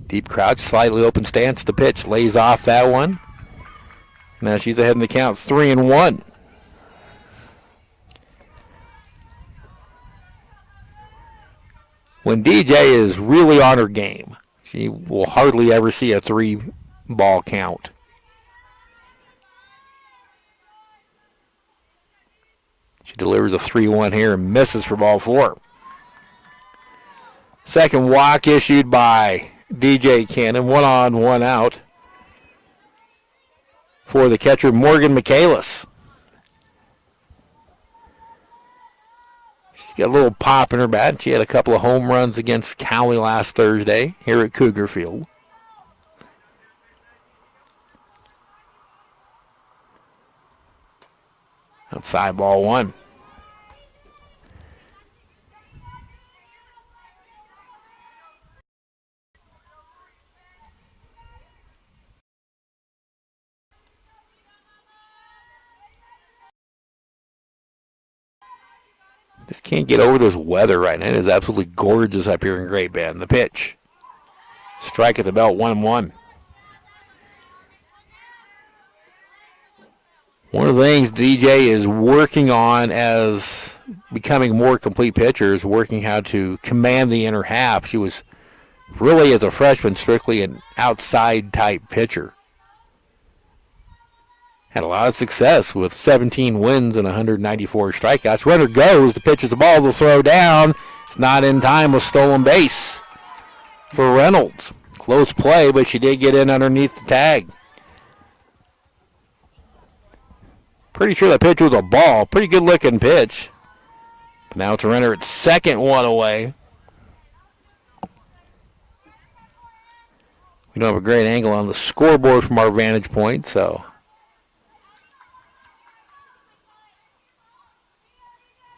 Deep crouch, slightly open stance. The pitch lays off that one. Now she's ahead in the count, 3-1. When DJ is really on her game, she will hardly ever see a 3-ball count. She delivers a 3-1 here and misses for ball 4. Second walk issued by DJ Cannon. 1 on, 1 out for the catcher, Morgan Michaelis. She's got a little pop in her bat. She had a couple of home runs against Cowley last Thursday here at Cougar Field. Outside ball 1. Just can't get over this weather right now. It is absolutely gorgeous up here in Great Bend. The pitch. Strike at the belt, 1-1. One of the things DJ is working on as becoming more complete pitcher is working how to command the inner half. She was really, as a freshman, strictly an outside type pitcher. Had a lot of success with 17 wins and 194 strikeouts. Runner goes, the pitch is the ball, the throw down. It's not in time, a stolen base for Reynolds. Close play, but she did get in underneath the tag. Pretty sure that pitch was a ball. Pretty good looking pitch. But now it's a runner at second, 1 away. We don't have a great angle on the scoreboard from our vantage point, so.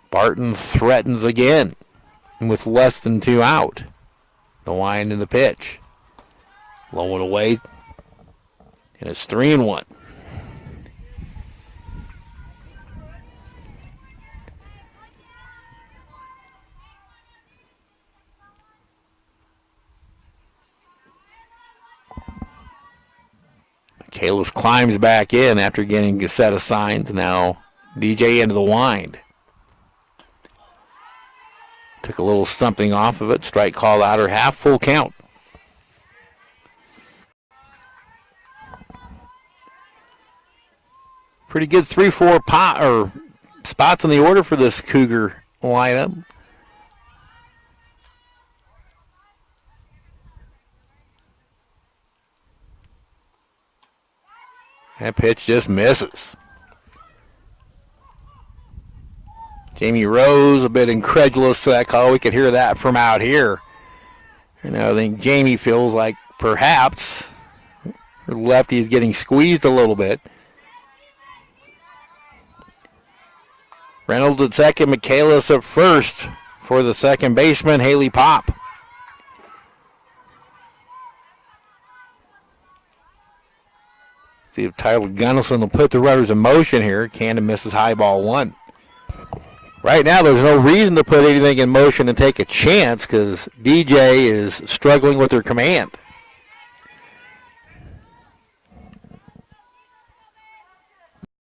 Barton threatens again with less than 2 out. The wind in the pitch. Low and away. And it's 3-1. Kalis climbs back in after getting a set of signs. Now DJ into the wind. Took a little something off of it. Strike called out her half. Full count. Pretty good 3-4 spots in the order for this Cougar lineup. That pitch just misses. Jamie Rose a bit incredulous to that call. We could hear that from out here. I think Jamie feels like perhaps her lefty is getting squeezed a little bit. Reynolds at second, Michaelis at first for the second baseman, Haley Pop. See if Tyler Gunnelson will put the runners in motion here. Cannon misses high ball one. Right now, there's no reason to put anything in motion and take a chance because DJ is struggling with her command.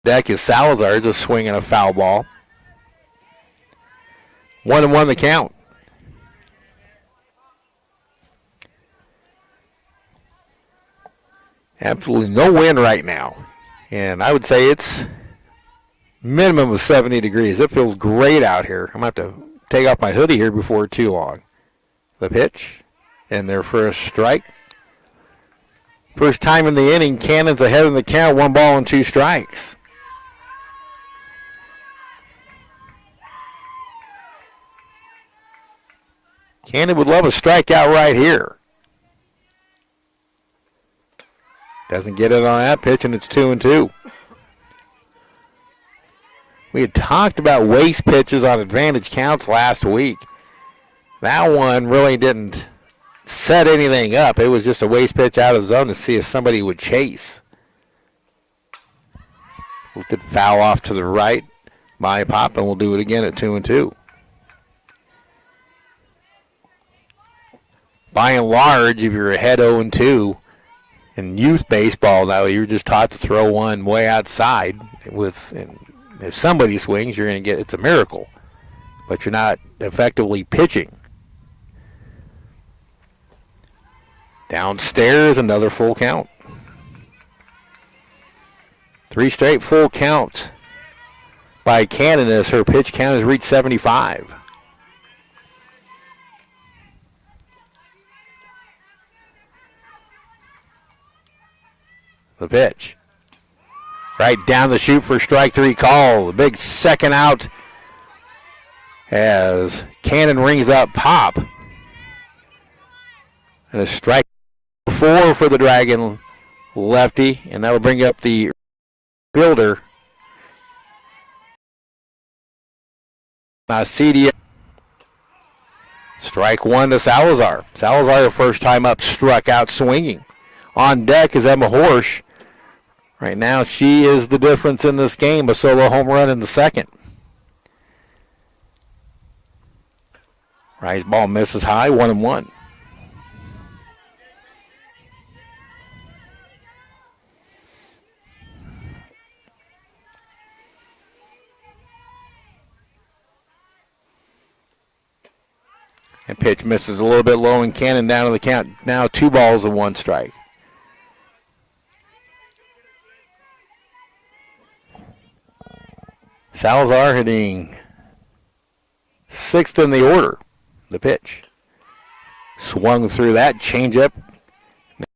Deck is Salazar just swinging a foul ball. 1-1 the count. Absolutely no wind right now. And I would say it's minimum of 70 degrees. It feels great out here. I'm going to have to take off my hoodie here before too long. The pitch. And there for a strike. First time in the inning, Cannon's ahead in the count. 1 ball and 2 strikes. Cannon would love a strikeout right here. Doesn't get it on that pitch, and it's 2-2. We had talked about waste pitches on advantage counts last week. That one really didn't set anything up. It was just a waste pitch out of the zone to see if somebody would chase. Did foul off to the right by Pop, and we'll do it again at 2-2. By and large, if you're ahead 0-2 in youth baseball, now you're just taught to throw one way outside. If somebody swings, you're going to get, it's a miracle, but you're not effectively pitching. Downstairs, another full count. 3 straight full counts by Cannon as her pitch count has reached 75. The pitch. Right down the chute for strike 3 call. The big second out as Cannon rings up Pop. And a strike 4 for the Dragon lefty. And that'll bring up the fielder. Nasidia. Strike 1 to Salazar. Salazar, the first time up, struck out swinging. On deck is Emma Horsch. Right now, she is the difference in this game, a solo home run in the second. Rise ball misses high, 1-1. And pitch misses a little bit low, and Cannon down to the count. Now 2 balls and 1 strike. Salazar hitting 6th in the order. The pitch. Swung through that changeup.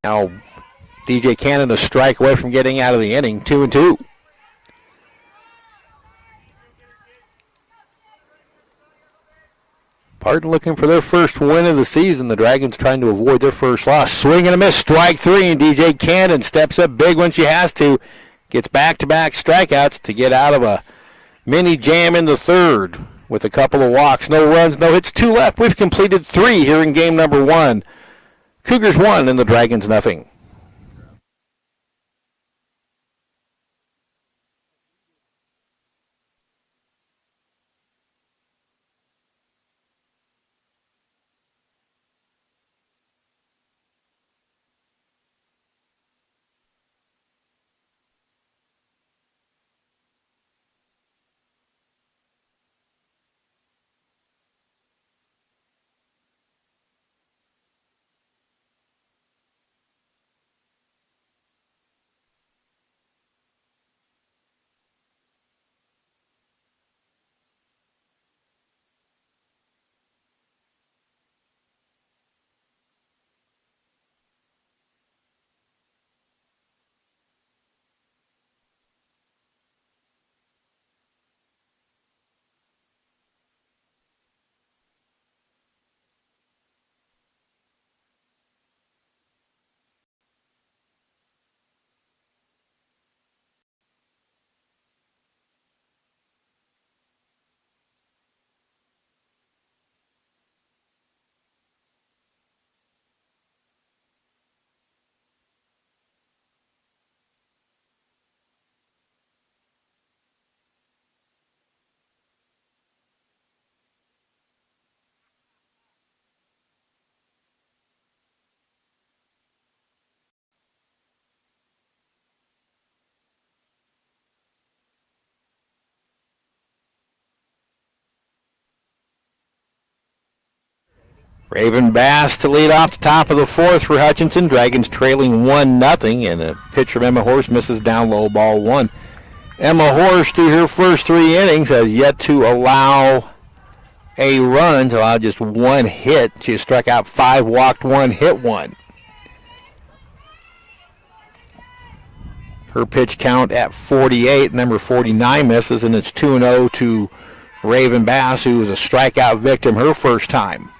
Now DJ Cannon a strike away from getting out of the inning. 2-2. Barton looking for their first win of the season. The Dragons trying to avoid their first loss. Swing and a miss. Strike 3, and DJ Cannon steps up big when she has to. Gets back-to-back strikeouts to get out of a mini jam in the third with a couple of walks. No runs, no hits, 2 left. We've completed 3 here in game number 1. Cougars 1 and the Dragons nothing. Raven Bass to lead off the top of the fourth for Hutchinson. Dragons trailing 1-0, and a pitch from Emma Horst misses down low, ball one. Emma Horst, through her first 3 innings, has yet to allow a run, to allow just 1 hit. She has struck out 5, walked 1, hit 1. Her pitch count at 48, number 49 misses, and it's 2-0 to Raven Bass, who was a strikeout victim her first time.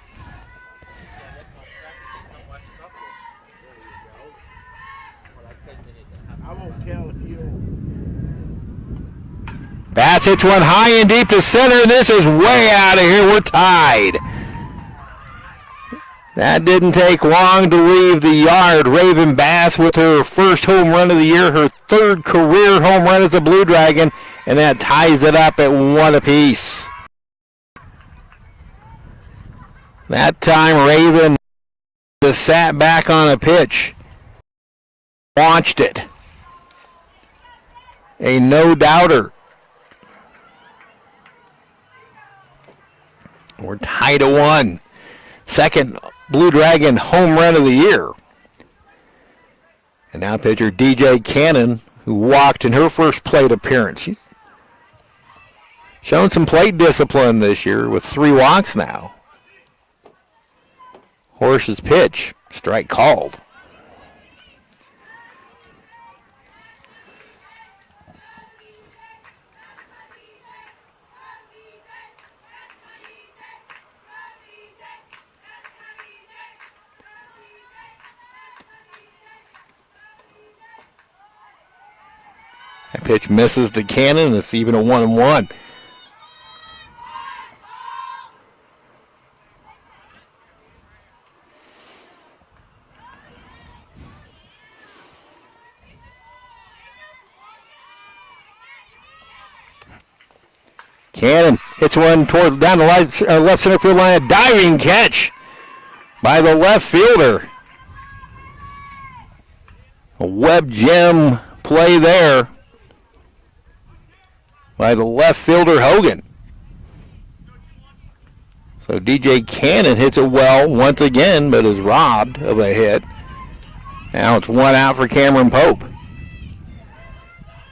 Bass hits one high and deep to center, and this is way out of here. We're tied. That didn't take long to leave the yard. Raven Bass with her first home run of the year, her 3rd career home run as a Blue Dragon, and that ties it up at 1 apiece. That time Raven just sat back on a pitch, launched it. A no-doubter. We're tied at 1. Second Blue Dragon home run of the year. And now pitcher DJ Cannon, who walked in her first plate appearance. She's shown some plate discipline this year with 3 walks now. Horse's pitch, strike called. That pitch misses to Cannon. It's even a 1-1. Cannon hits one towards down the left center field line. A diving catch by the left fielder. A web gem play there by the left fielder Hogan. So DJ Cannon hits it well once again, but is robbed of a hit. Now it's 1 out for Cameron Pope.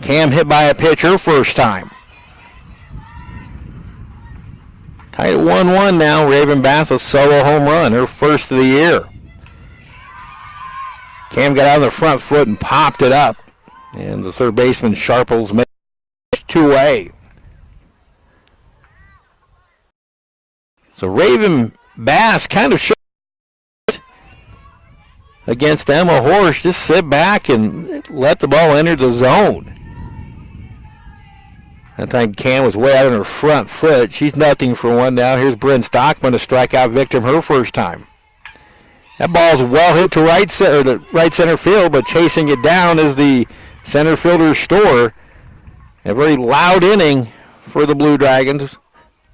Cam hit by a pitch her first time. Tied at 1-1 now. Raven Bass a solo home run, her first of the year. Cam got out of the front foot and popped it up. And the third baseman Sharples made 2-way. So Raven Bass kind of showed against Emma Horst. Just sit back and let the ball enter the zone. That time Cam was way out on her front foot. She's nothing for 1 now. Here's Brynne Stockman, a strikeout victim her first time. That ball's well hit to right center field, but chasing it down is the center fielder Store. A very loud inning for the Blue Dragons.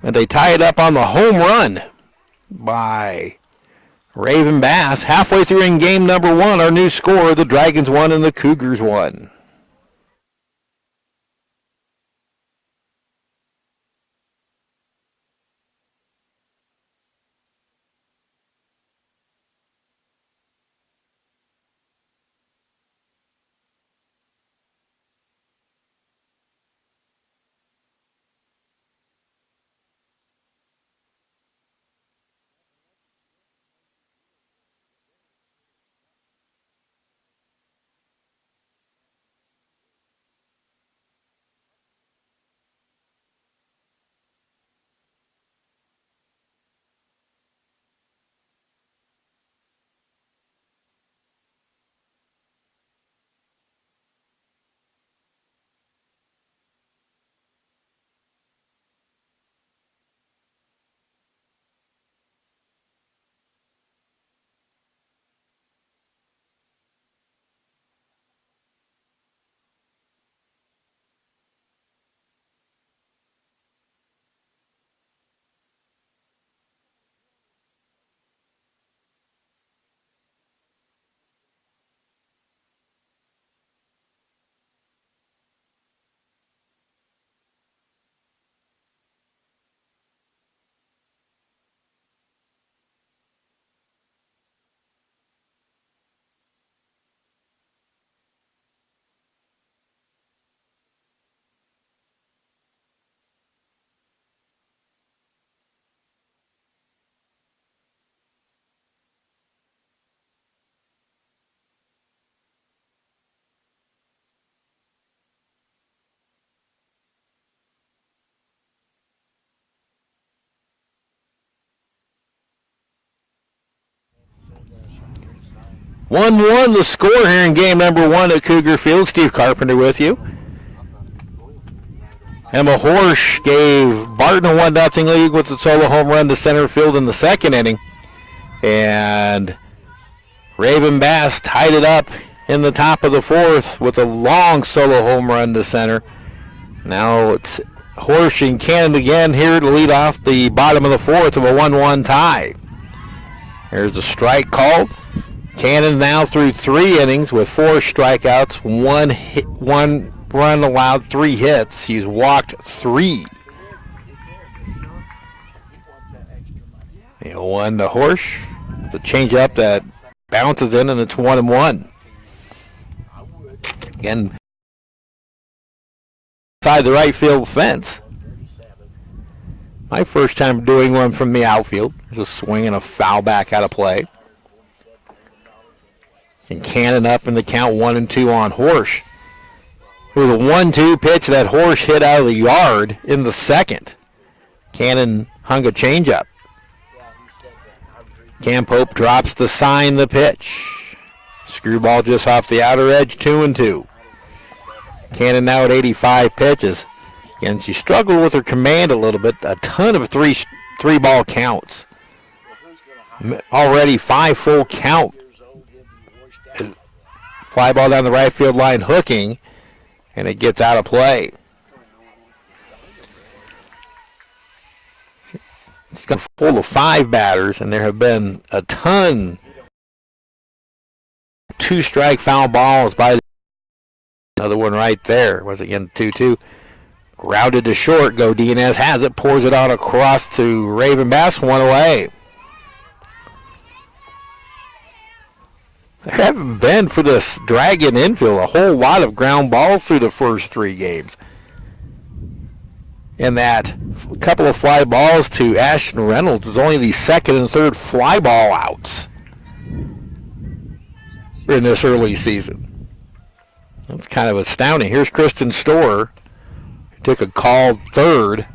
And they tie it up on the home run by Raven Bass. Halfway through in game number 1, our new score, the Dragons won and the Cougars won. 1-1 the score here in game number 1 at Cougar Field. Steve Carpenter with you. Emma Horsch gave Barton a 1-0 lead with a solo home run to center field in the second inning. And Raven Bass tied it up in the top of the fourth with a long solo home run to center. Now it's Horsch and Cannon again here to lead off the bottom of the fourth of a 1-1 tie. There's a strike called. Cannon now through 3 innings with 4 strikeouts, 1 run allowed, 3 hits. He's walked 3. 1 to Horsch. The changeup that bounces in, and it's 1-1. Again, inside the right field fence. My first time doing one from the outfield. There's a swing and a foul back out of play. And Cannon up in the count 1-2 on Horsch. It was a 1-2 pitch that Horsch hit out of the yard in the second. Cannon hung a changeup. Cam Pope drops the sign, the pitch. Screwball just off the outer edge, 2-2. Cannon now at 85 pitches. Again, she struggled with her command a little bit. A ton of three ball counts. Already 5 full count. Fly ball down the right field line hooking, and it gets out of play. It's got full of 5 batters, and there have been a ton. 2 strike foul balls by the other one right there. Was again 2-2. Grounded to short. Godinez has it, pours it on across to Raven Bass, 1 away. There haven't been for this Dragon infield a whole lot of ground balls through the first 3 games. And that couple of fly balls to Ashton Reynolds was only the second and third fly ball outs in this early season. That's kind of astounding. Here's Kristen Storer. Took a called third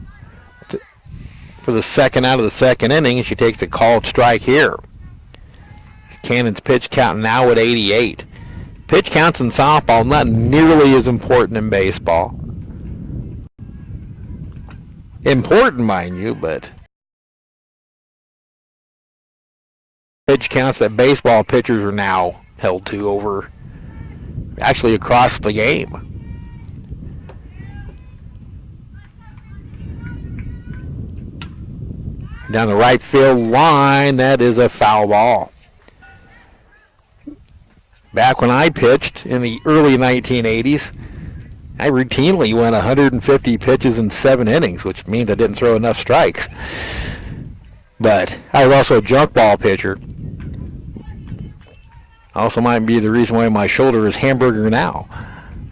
for the second out of the second inning, and she takes a called strike here. Cannon's pitch count now at 88. Pitch counts in softball not nearly as important in baseball. Important, mind you, but pitch counts that baseball pitchers are now held to over, actually across the game. Down the right field line, that is a foul ball. Back when I pitched in the early 1980s, I routinely went 150 pitches in 7 innings, which means I didn't throw enough strikes. But I was also a junk ball pitcher. Also might be the reason why my shoulder is hamburger now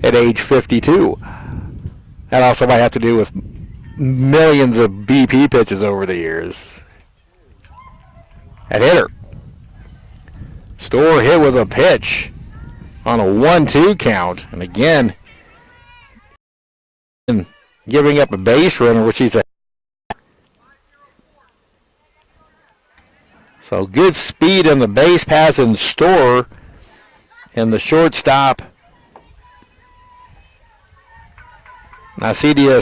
at age 52. That also might have to do with millions of BP pitches over the years. That hitter. Storer hit with a pitch on a 1-2 count. And again, giving up a base runner, which he's a. So good speed on the base pass in Storer. And the shortstop, Nasidia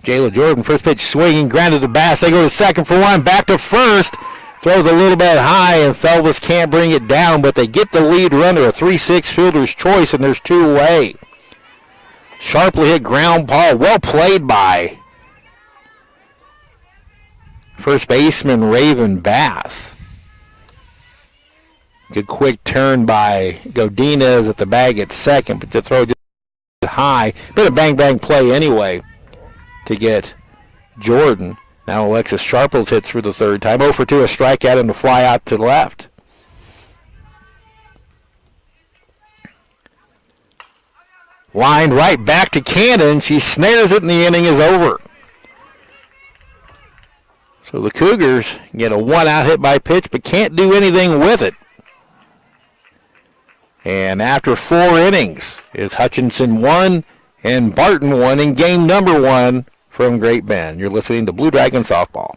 Jayla Jordan, first pitch swinging, grounded to Bass. They go to second for 1, back to first. Throws a little bit high, and Felvis can't bring it down, but they get the lead runner, a 3-6 fielder's choice, and there's 2 away. Sharply hit ground ball, well played by first baseman Raven Bass. Good quick turn by Godinez at the bag at second, but to throw just high. Bit of bang-bang play anyway to get Jordan. Now Alexis Sharples hits for the third time. 0 for 2, a strikeout and a fly out to the left. Lined right back to Cannon. She snares it and the inning is over. So the Cougars get a 1-out hit by pitch but can't do anything with it. And after 4 innings, it's Hutchinson 1 and Barton 1 in game number 1 from Great Bend. You're listening to Blue Dragon Softball.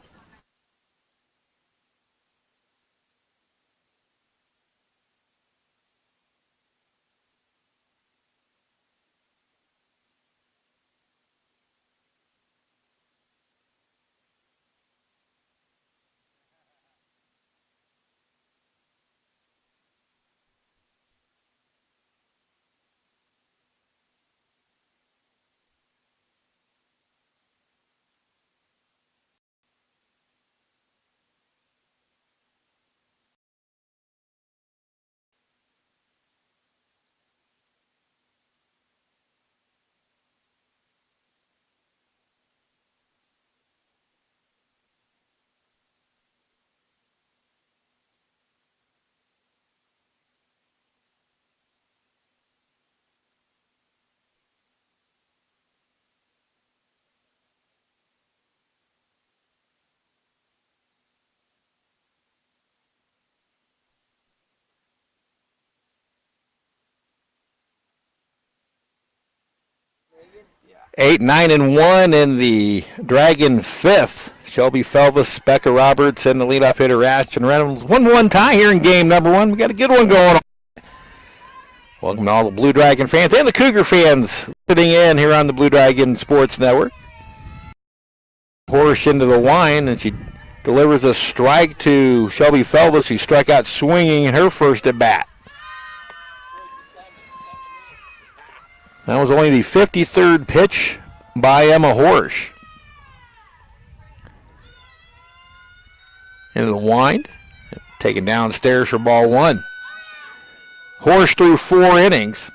8, 9, and 1 in the Dragon fifth. Shelby Felvis, Becca Roberts, and the leadoff hitter Ashton Reynolds. 1-1 tie here in game number 1. We got a good one going on. Welcome to all the Blue Dragon fans and the Cougar fans sitting in here on the Blue Dragon Sports Network. Horse into the line, and she delivers a strike to Shelby Felvis, who struck out swinging in her first at bat. That was only the 53rd pitch by Emma Horsch. Into the wind, taken downstairs for ball 1. Horsch through 4 innings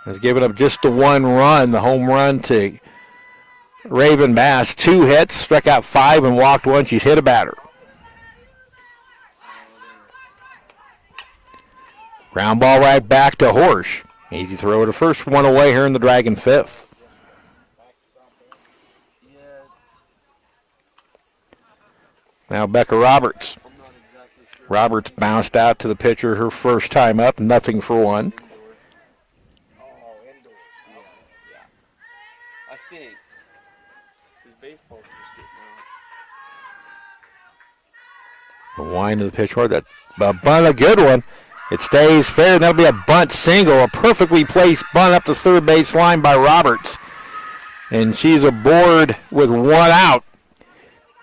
has given up just the 1 run, the home run to Raven Bass. 2 hits, struck out 5 and walked 1. She's hit a batter. Ground ball right back to Horsch. Easy throw to first, 1 away here in the Dragon fifth. Now Becca Roberts. Roberts bounced out to the pitcher her first time up, 0-1. I think his baseball's just getting out. The wind of the pitch, that bunt, a good one. It stays fair, and that'll be a bunt single, a perfectly placed bunt up the third base line by Roberts. And she's aboard with 1 out.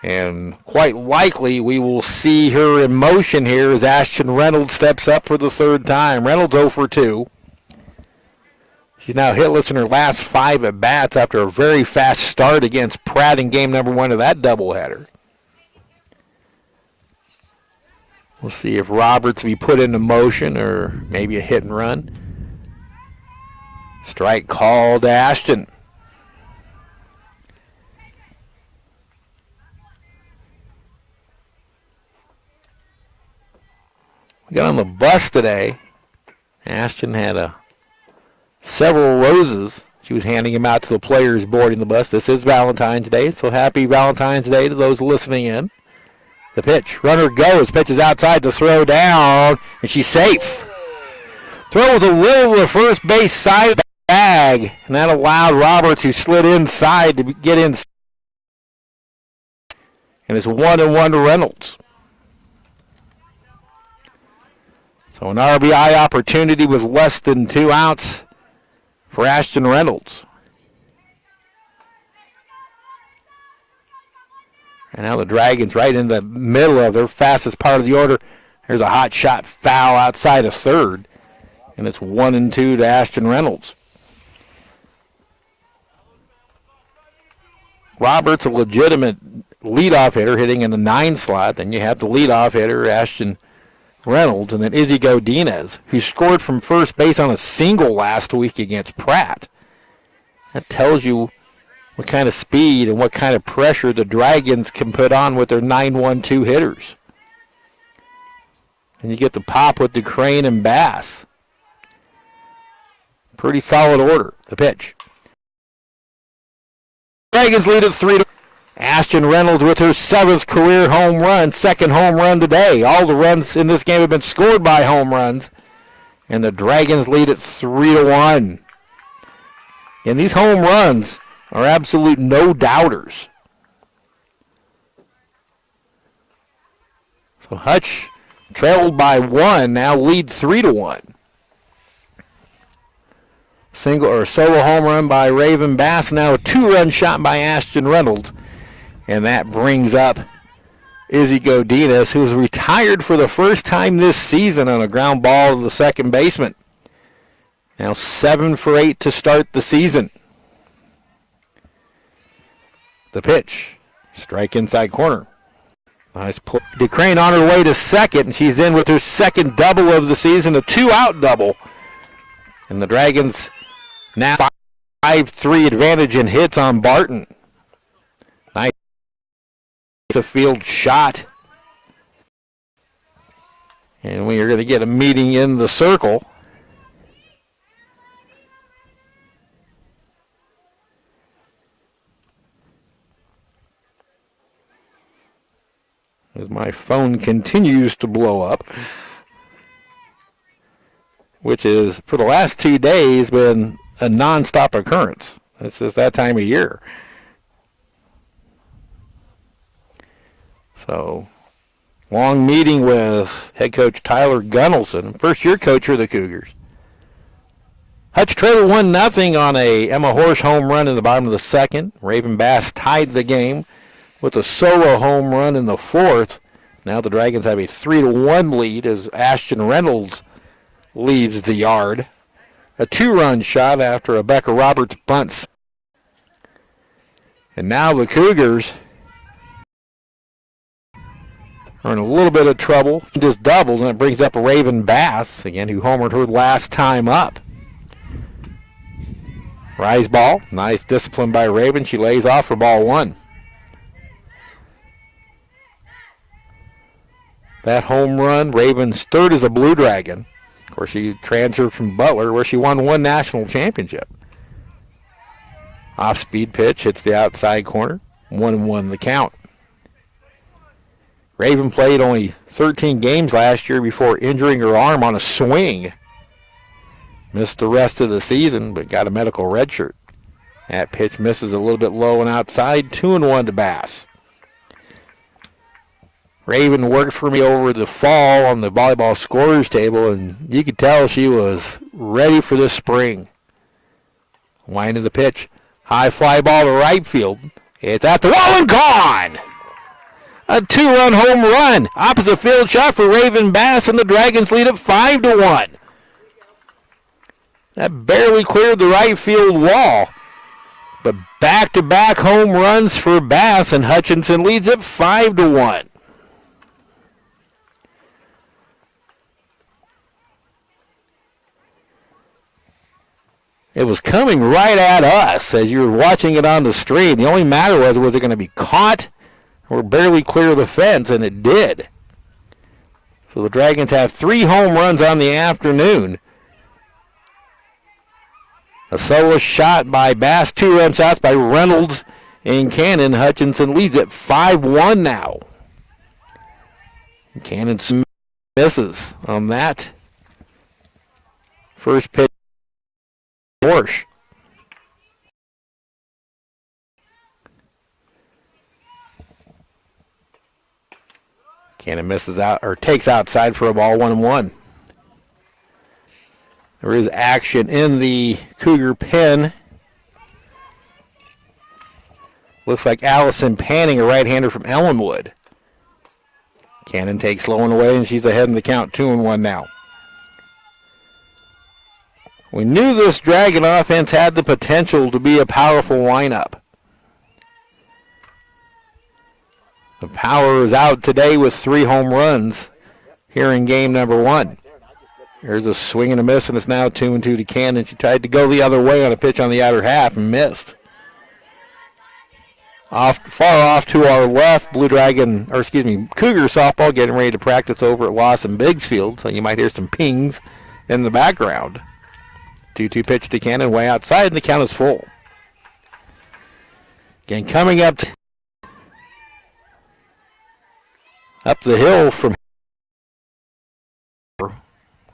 And quite likely we will see her in motion here as Ashton Reynolds steps up for the 3rd time. Reynolds 0 for 2. She's now hitless in her last 5 at-bats after a very fast start against Pratt in game number 1 of that doubleheader. We'll see if Roberts will be put into motion or maybe a hit and run. Strike called to Ashton. We got on the bus today. Ashton had several roses. She was handing them out to the players boarding the bus. This is Valentine's Day, so happy Valentine's Day to those listening in. The pitch, runner goes, pitches outside to throw down, and she's safe. Throw with a little to the first base side of the bag, and that allowed Roberts, who slid inside, to get in. And it's 1-1 to Reynolds. So an RBI opportunity with less than 2 outs for Ashton Reynolds. And now the Dragons right in the middle of their fastest part of the order. There's a hot shot foul outside of third. And it's 1-2 to Ashton Reynolds. Roberts, a legitimate leadoff hitter, hitting in the 9 slot. Then you have the leadoff hitter, Ashton Reynolds, and then Izzy Godinez, who scored from first base on a single last week against Pratt. That tells you what kind of speed and what kind of pressure the Dragons can put on with their 9-1-2 hitters. And you get the pop with DeCrane and Bass. Pretty solid order. The pitch. Dragons lead at 3-1. Ashton Reynolds with her 7th career home run, 2nd home run today. All the runs in this game have been scored by home runs. And the Dragons lead at 3-1. And these home runs are absolute no-doubters. So Hutch, trailed by 1, now lead 3-1. Single or solo home run by Raven Bass, now a 2-run shot by Ashton Reynolds. And that brings up Izzy Godinez, who's retired for the first time this season on a ground ball to the second baseman. Now 7 for 8 to start the season. The pitch. Strike inside corner. Nice play. DeCrane on her way to second, and she's in with her 2nd double of the season, a 2-out double. And the Dragons now 5-3 advantage in hits on Barton. Nice. A field shot. And we are going to get a meeting in the circle. As my phone continues to blow up, which is for the last 2 days been a nonstop occurrence. It's just that time of year. So, long meeting with head coach Tyler Gunnelson, first-year coach for the Cougars. Hutch trailed 1-0 on a Emma Horsch home run in the bottom of the second. Raven Bass tied the game with a solo home run in the fourth. Now the Dragons have a 3-1 lead as Ashton Reynolds leaves the yard. A 2-run shot after a Becca Roberts bunt. And now the Cougars are in a little bit of trouble. Just doubled, and it brings up Raven Bass, again, who homered her last time up. Rise ball. Nice discipline by Raven. She lays off for ball one. That home run, Raven's third as a Blue Dragon. Of course, she transferred from Butler, where she won one national championship. Off-speed pitch, hits the outside corner. 1-1 the count. Raven played only 13 games last year before injuring her arm on a swing. Missed the rest of the season, but got a medical red shirt. That pitch misses a little bit low and outside. 2-1 to Bass. Raven worked for me over the fall on the volleyball scorers table, and you could tell she was ready for this spring. Winding the pitch. High fly ball to right field. It's at the wall and gone! A 2-run home run. Opposite field shot for Raven Bass, and the Dragons lead at 5-1. That barely cleared the right field wall. But back-to-back home runs for Bass, and Hutchinson leads at 5-1. It was coming right at us as you were watching it on the screen. The only matter was it going to be caught or barely clear the fence, and it did. So the Dragons have 3 home runs on the afternoon. A solo shot by Bass, 2-run shots by Reynolds and Cannon. Hutchinson leads at 5-1 now. Cannon misses on that first pitch. Horsch. Cannon misses out, or takes outside for a ball, 1-1. There is action in the Cougar pen. Looks like Allison Panning, a right-hander from Ellenwood. Cannon takes low and away, and she's ahead in the count, 2-1 now. We knew this Dragon offense had the potential to be a powerful lineup. The power is out today with 3 home runs here in game number 1. There's a swing and a miss, and it's now 2-2 to Cannon. She tried to go the other way on a pitch on the outer half and missed. Far off to our left, Cougar softball getting ready to practice over at Lawson Biggsfield, so you might hear some pings in the background. 2-2 pitch to Cannon, way outside, and the count is full. Again, coming up the hill from a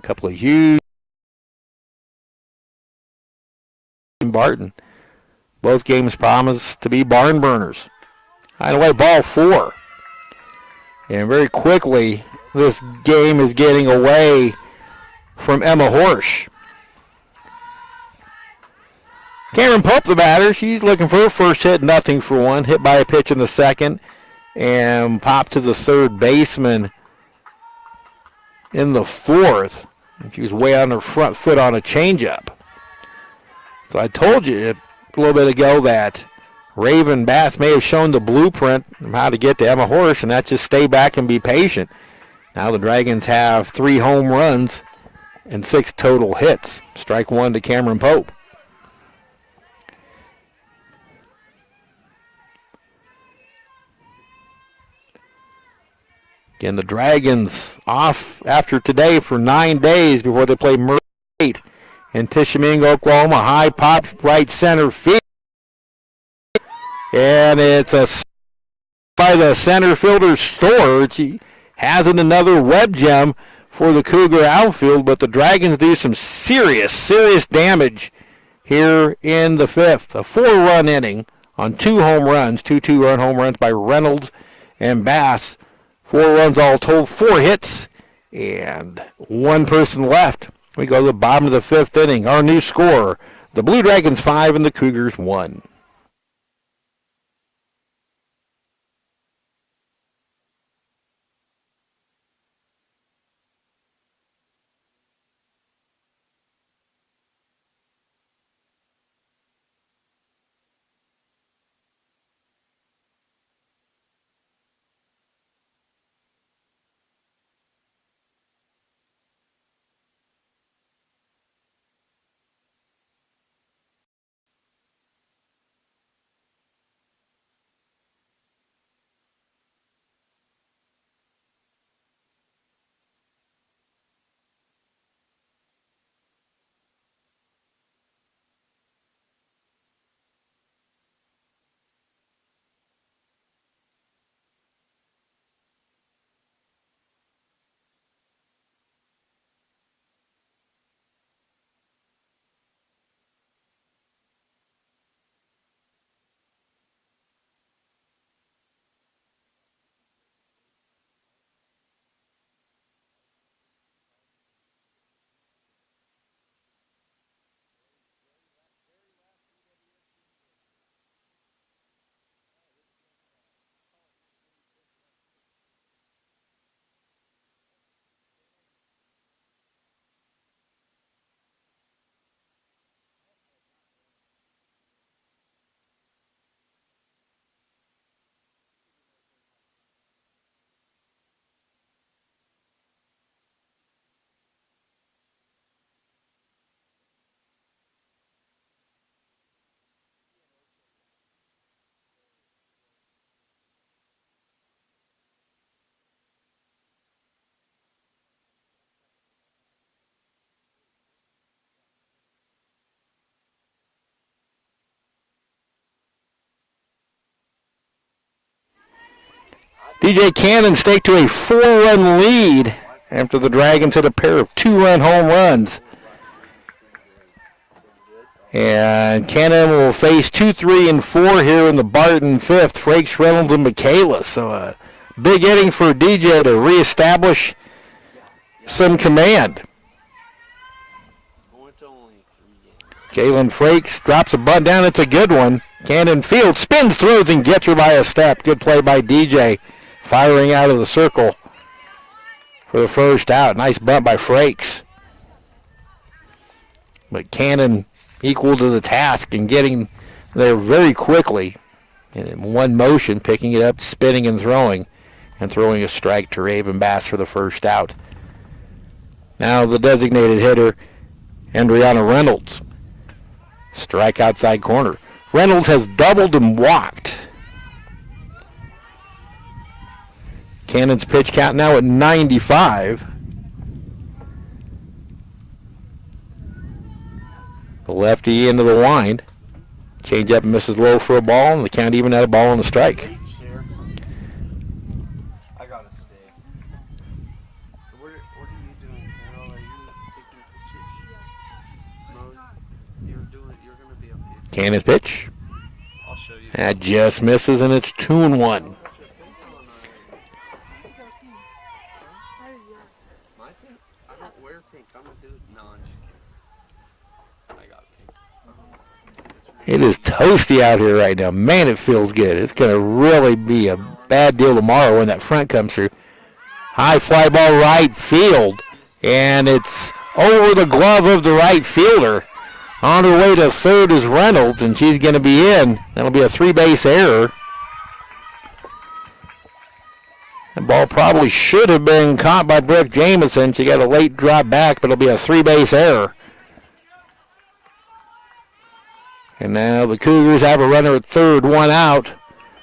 couple of huge Barton. Both games promise to be barn burners. Hideaway ball 4. And very quickly, this game is getting away from Emma Horsch. Cameron Pope, the batter, she's looking for her first hit, 0-1. Hit by a pitch in the second, and popped to the third baseman in the fourth. She was way on her front foot on a changeup. So I told you a little bit ago that Raven Bass may have shown the blueprint on how to get to Emma Horsch, and that's just stay back and be patient. Now the Dragons have 3 home runs and 6 total hits. Strike 1 to Cameron Pope. Again, the Dragons off after today for 9 days before they play Murray State in Tishomingo, Oklahoma. High pop right center field. And it's a by the center fielder Storr. She has it, another web gem for the Cougar outfield, but the Dragons do some serious damage here in the fifth. A 4-run inning on 2 home runs, 2-2-run home runs by Reynolds and Bass. 4 runs all told, 4 hits, and 1 person left. We go to the bottom of the 5th inning. Our new score, the Blue Dragons 5 and the Cougars 1. DJ Cannon staked to a 4-run lead after the Dragons hit a pair of 2-run home runs. And Cannon will face 2, 3, and 4 here in the Barton 5th. Frakes, Reynolds, and Michaelis. So a big inning for DJ to reestablish some command. Jalen Frakes drops a bunt down. It's a good one. Cannon fields, spins, throws, and gets her by a step. Good play by DJ. Firing out of the circle for the first out. Nice bunt by Frakes. But Cannon equal to the task and getting there very quickly. In one motion, picking it up, spinning and throwing a strike to Raven Bass for the first out. Now the designated hitter, Andriana Reynolds. Strike outside corner. Reynolds has doubled and walked. Cannon's pitch count now at 95. The lefty into the wind. Change up misses low for a ball, and the count even had a ball on the strike. I gotta stay. What are you doing, Carol? Are you taking pictures? No, you're gonna be up here. Cannon's pitch. I'll show you. That just misses, and it's 2-1. It is toasty out here right now. Man, it feels good. It's going to really be a bad deal tomorrow when that front comes through. High fly ball right field. And it's over the glove of the right fielder. On her way to third is Reynolds, and she's going to be in. That'll be a 3-base error. The ball probably should have been caught by Brooke Jamison. She got a late drop back, but it'll be a 3-base error. And now the Cougars have a runner at third, 1 out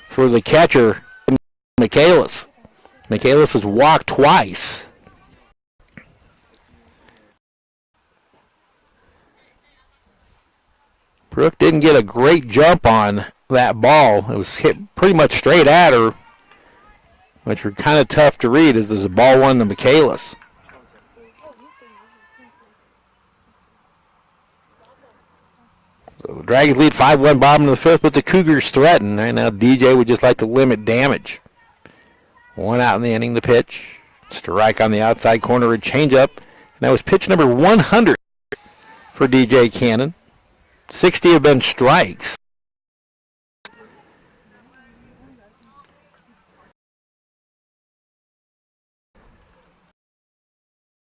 for the catcher, Michaelis. Michaelis has walked twice. Brooke didn't get a great jump on that ball. It was hit pretty much straight at her, which were kind of tough to read as there's a ball 1 to Michaelis. So the Dragons lead 5-1 bottom of the fifth, but the Cougars threaten. Right now, DJ would just like to limit damage. One out in the inning, the pitch. Strike on the outside corner, a changeup. And that was pitch number 100 for DJ Cannon. 60 have been strikes.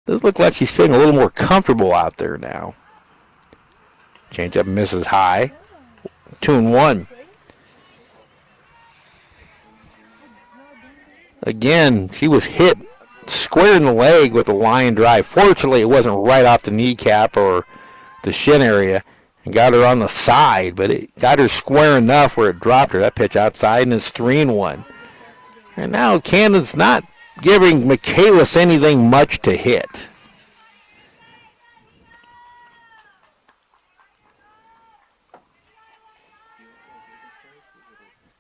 Does look like she's feeling a little more comfortable out there now. Changeup misses high. 2-1. Again, she was hit square in the leg with a line drive. Fortunately, it wasn't right off the kneecap or the shin area and got her on the side, but it got her square enough where it dropped her. That pitch outside, and it's 3-1. And now Cannon's not giving Michaelis anything much to hit.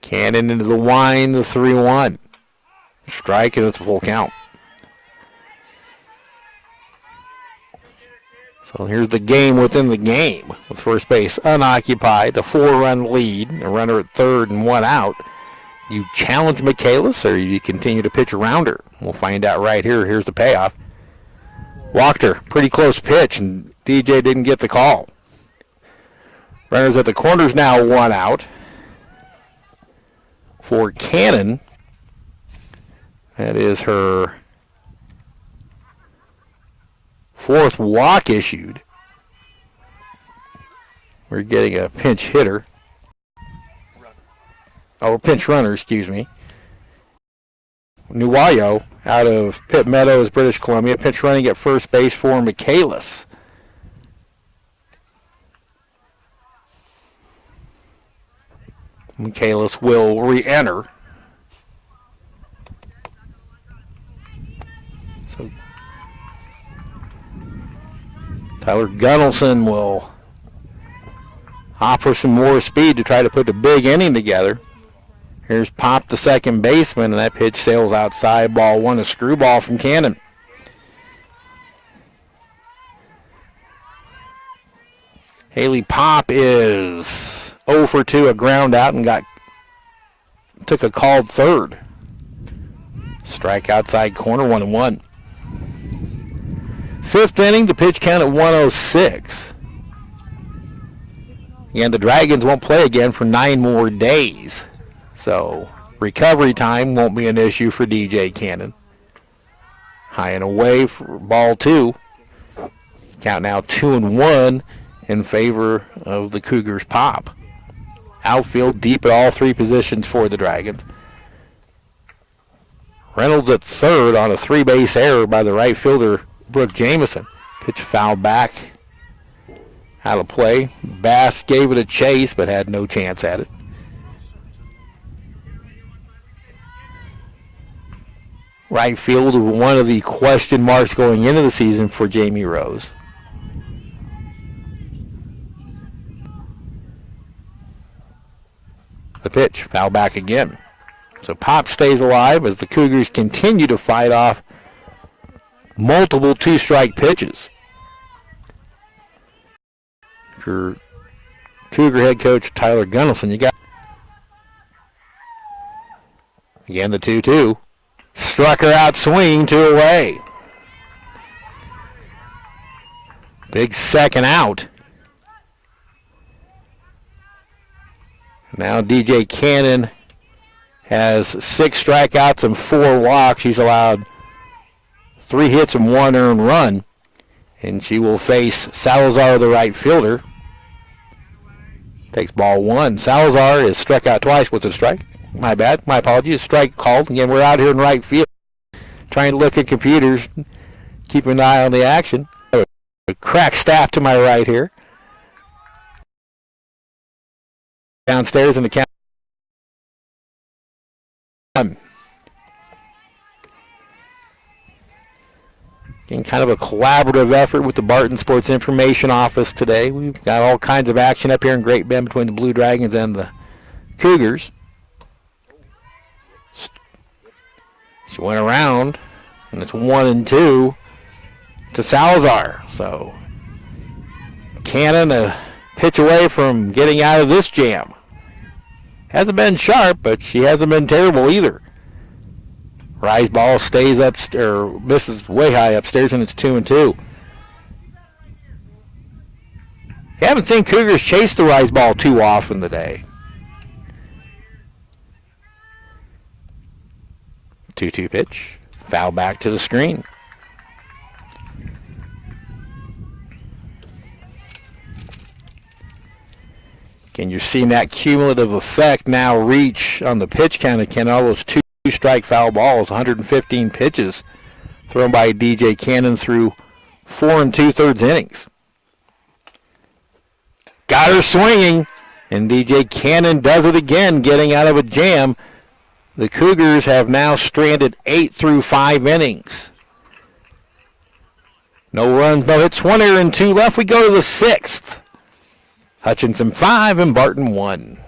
Cannon into the wind, the 3-1. Strike, and it's a full count. So here's the game within the game with first base unoccupied, a 4-run lead, a runner at third and one out. You challenge Michaelis or you continue to pitch around her? We'll find out right here. Here's the payoff. Walked her. Pretty close pitch, and DJ didn't get the call. Runners at the corners now, one out. For Cannon, that is her fourth walk issued. We're getting a pinch hitter. Oh, pinch runner, excuse me. Nuwayo out of Pitt Meadows, British Columbia. Pinch running at first base for Michaelis. Michaelis will re-enter. So Tyler Gunnelson will offer some more speed to try to put the big inning together. Here's Pop, the second baseman, and that pitch sails outside. Ball one, a screwball from Cannon. Haley Pop is 0 for 2, a ground out, and took a called third. Strike outside corner, 1-1. Fifth inning, the pitch count at 106. And the Dragons won't play again for 9 more days. So recovery time won't be an issue for DJ Cannon. High and away for ball two. Count now 2-1 in favor of the Cougars. Pop. Outfield deep at all three positions for the Dragons. Reynolds at third on a 3-base error by the right fielder, Brooke Jamison. Pitch foul back. Out of play. Bass gave it a chase but had no chance at it. Right field, one of the question marks going into the season for Jamie Rose. The pitch, foul back again. So Pop stays alive as the Cougars continue to fight off multiple two-strike pitches. For Cougar head coach Tyler Gunnelson, you got again the 2-2. Struck her out swing, 2 away. Big second out. Now DJ Cannon has 6 strikeouts and 4 walks. She's allowed 3 hits and 1 earned run. And she will face Salazar, the right fielder. Takes ball 1. Salazar is struck out twice with a strike. My bad. My apologies. Strike called. Again, we're out here in right field trying to look at computers, keep an eye on the action. A crack staff to my right here. Downstairs in the count. Again, kind of a collaborative effort with the Barton Sports Information Office today. We've got all kinds of action up here in Great Bend between the Blue Dragons and the Cougars. She went around, and it's 1-2 to Salazar. So Cannon, a pitch away from getting out of this jam. Hasn't been sharp, but she hasn't been terrible either. Rise ball stays up, or misses way high upstairs, and it's 2-2. You haven't seen Cougars chase the rise ball too often today. 2-2 pitch. Foul back to the screen. Again, you're seeing that cumulative effect now reach on the pitch count again. All those two-strike foul balls, 115 pitches thrown by DJ Cannon through 4 2/3 innings. Got her swinging, and DJ Cannon does it again, getting out of a jam. The Cougars have now stranded 8 through 5 innings. No runs, no hits, 1 error and 2 left. We go to the 6th. Hutchinson 5 and Barton 1.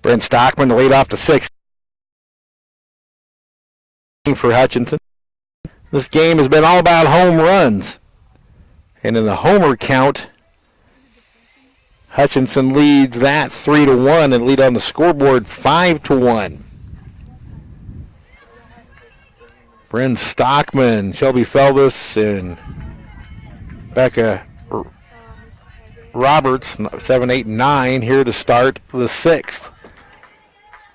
Brynne Stockman to lead off the 6th for Hutchinson. This game has been all about home runs. And in the homer count, Hutchinson leads that 3-1 and lead on the scoreboard 5-1. Brynne Stockman, Shelby Felbus, and Becca Roberts, 7, 8, 9, here to start the 6th.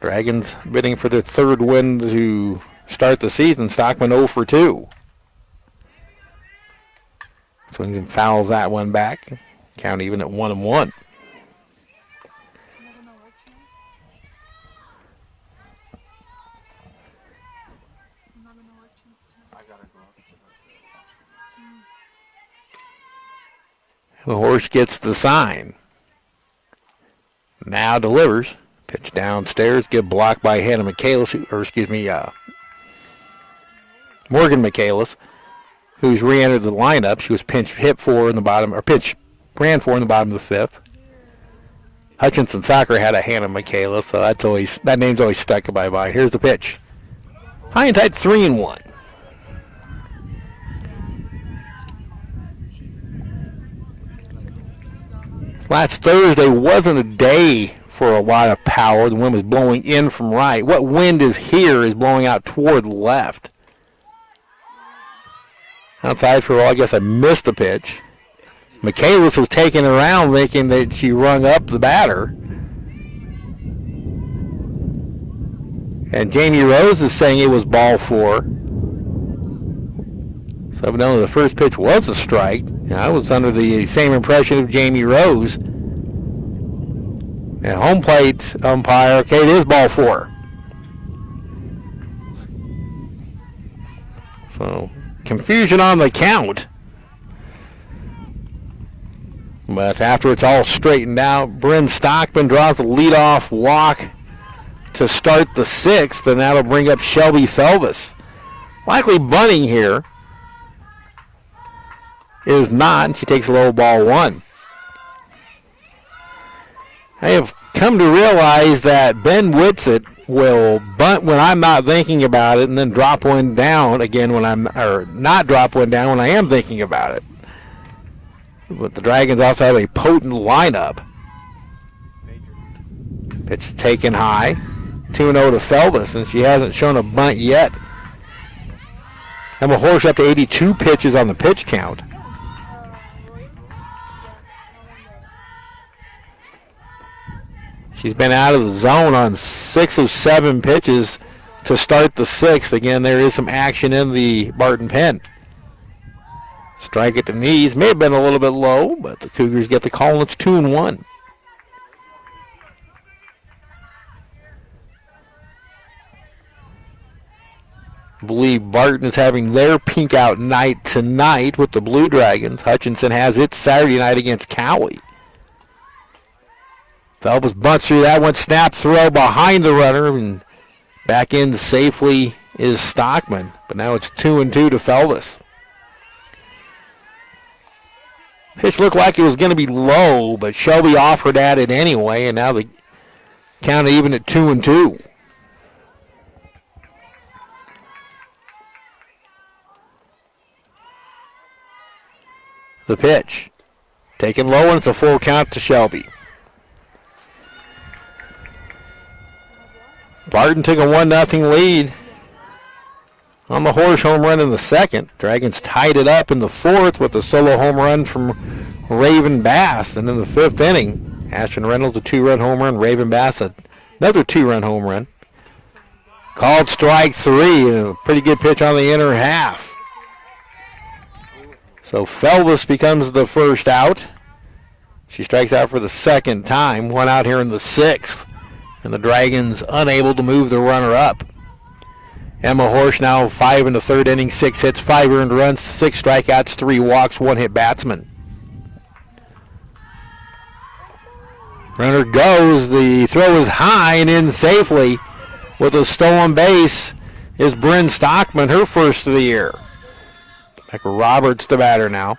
Dragons bidding for their 3rd win to start the season. Stockman 0 for 2. Swings and fouls that one back. Count even at 1-1. The horse gets the sign. Now delivers. Pitch downstairs, get blocked by Hannah Michaelis, Morgan Michaelis, who's re-entered the lineup. She was ran for in the bottom of the 5th. Hutchinson Soccer had a Hannah Michaelis, so that name's always stuck in my mind. Here's the pitch. High and tight, 3-1. Last Thursday wasn't a day for a lot of power. The wind was blowing in from right. What wind is here is blowing out toward left. Outside for all, I guess I missed the pitch. Michaelis was taking it around thinking that she rung up the batter. And Jamie Rose is saying it was ball 4. So evidently the first pitch was a strike. I was under the same impression of Jamie Rose. And home plate umpire, okay, it is ball 4. So confusion on the count. But after it's all straightened out, Brynne Stockman draws a leadoff walk to start the sixth, and that'll bring up Shelby Felvis. Likely bunting here is not. She takes low ball one. I have come to realize that Ben Whitsitt will bunt when I'm not thinking about it and then drop one down again not drop one down when I am thinking about it. But the Dragons also have a potent lineup. Pitch taken high. 2-0 to Felvis, and she hasn't shown a bunt yet. Emma Horsch up to 82 pitches on the pitch count. She's been out of the zone on 6 of 7 pitches to start the sixth. Again, there is some action in the Barton pen. Strike at the knees. May have been a little bit low, but the Cougars get the call, and it's 2-1. I believe Barton is having their pink out night tonight with the Blue Dragons. Hutchinson has its Saturday night against Cowley. Felvis bunts through that one, snap throw behind the runner, and back in safely is Stockman. But now it's 2-2 to Felvis. Pitch looked like it was going to be low, but Shelby offered at it anyway, and now the count even at 2-2. The pitch. Taken low, and it's a full count to Shelby. Barton took a 1-0 lead on the Horsch home run in the second. Dragons tied it up in the fourth with a solo home run from Raven Bass. And in the fifth inning, Ashton Reynolds a 2-run home run. Raven Bass another 2-run home run. Called strike 3, and a pretty good pitch on the inner half. So Felvis becomes the first out. She strikes out for the second time. One out here in the sixth. And the Dragons unable to move the runner up. Emma Horsch now 5 in the third inning, 6 hits, 5 earned runs, 6 strikeouts, 3 walks, 1 hit batsman. Runner goes. The throw is high and in safely with a stolen base is Brynne Stockman, her first of the year. Becca Roberts the batter now.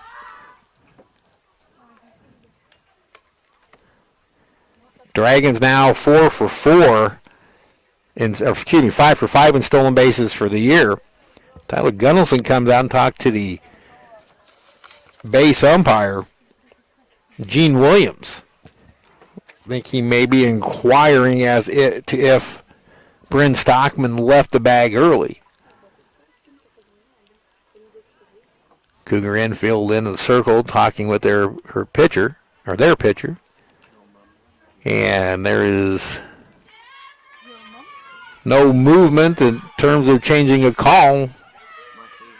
Dragons now 4 for 4, 5 for 5 in stolen bases for the year. Tyler Gunnelson comes out and talked to the base umpire, Gene Williams. I think he may be inquiring as to if Brynne Stockman left the bag early. Cougar infield into the circle, talking with their pitcher. And there is no movement in terms of changing a call.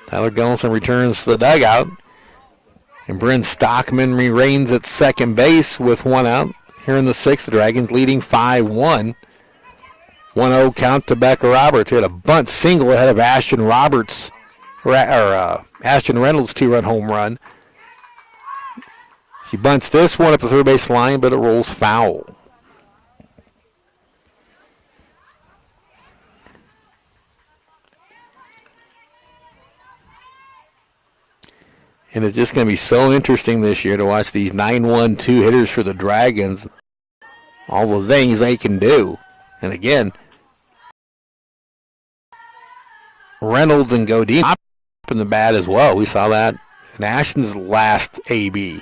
Tyler Gunnelson returns to the dugout. And Brynne Stockman remains at second base with 1 out. Here in the sixth, the Dragons leading 5-1. 1-0 count to Becca Roberts. Who had a bunt single ahead of Ashton Reynolds' 2-run home run. She bunts this one up the third base line, but it rolls foul. And it's just going to be so interesting this year to watch these 9-1-2 hitters for the Dragons. All the things they can do. And again, Reynolds and Godin up in the bat as well. We saw that in Ashton's last AB.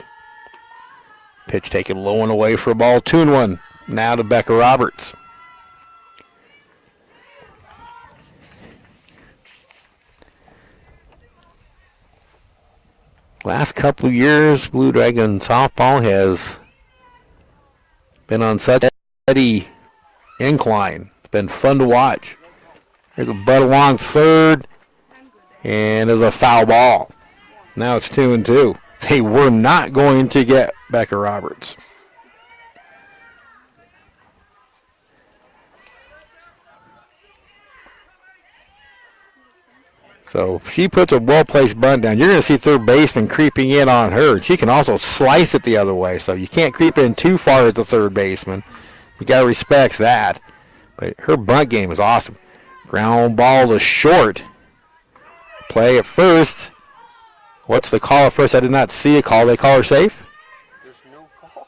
Pitch taken low and away for a ball. 2-1 now to Becca Roberts. Last couple of years, Blue Dragon softball has been on such a steady incline. It's been fun to watch. There's a butt along third, and there's a foul ball. Now it's 2-2. They were not going to get Becca Roberts. So if she puts a well-placed bunt down, you're going to see third baseman creeping in on her. She can also slice it the other way, so you can't creep in too far as the third baseman. You got to respect that. But her bunt game is awesome. Ground ball to short. Play at first. What's the call at first? I did not see a call. They call her safe? There's no call.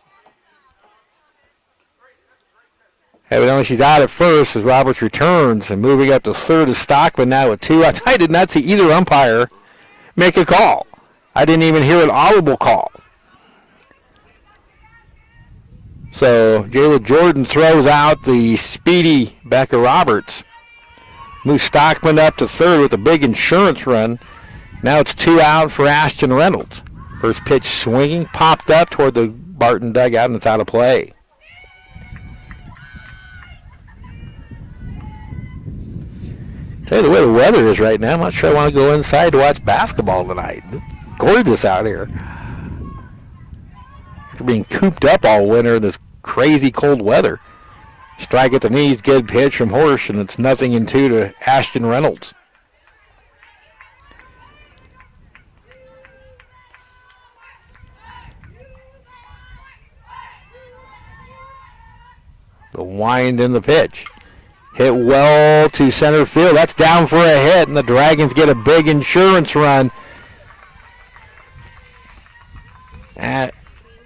Evidently she's out at first as Roberts returns, and moving up to third is Stockman now with 2 outs. I did not see either umpire make a call. I didn't even hear an audible call. So Jayla Jordan throws out the speedy Becca Roberts. Moves Stockman up to third with a big insurance run. Now it's 2 out for Ashton Reynolds. First pitch swinging, popped up toward the Barton dugout, and it's out of play. Tell you the way the weather is right now, I'm not sure I want to go inside to watch basketball tonight. It's gorgeous out here. After being cooped up all winter in this crazy cold weather. Strike at the knees, good pitch from Horsch, and it's 0-2 to Ashton Reynolds. The wind in the pitch. Hit well to center field. That's down for a hit, and the Dragons get a big insurance run.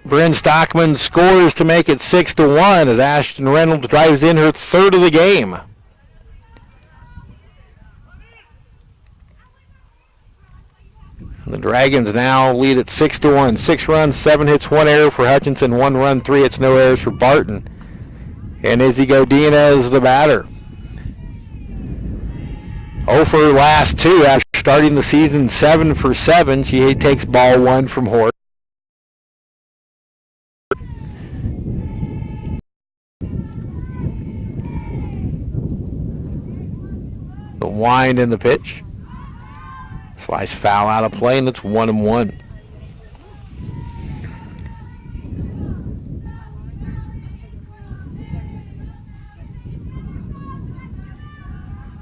Brynne Stockman scores to make it 6-1 as Ashton Reynolds drives in her third of the game. And the Dragons now lead at 6-1. 6 runs, 7 hits, 1 error for Hutchinson, 1 run, 3 hits, no errors for Barton. And Izzy Godinez the batter. 0 for her last 2 after starting the season 7 for 7. She takes ball 1 from Horsch. The wind in the pitch. Slice foul out of play, and it's 1-1.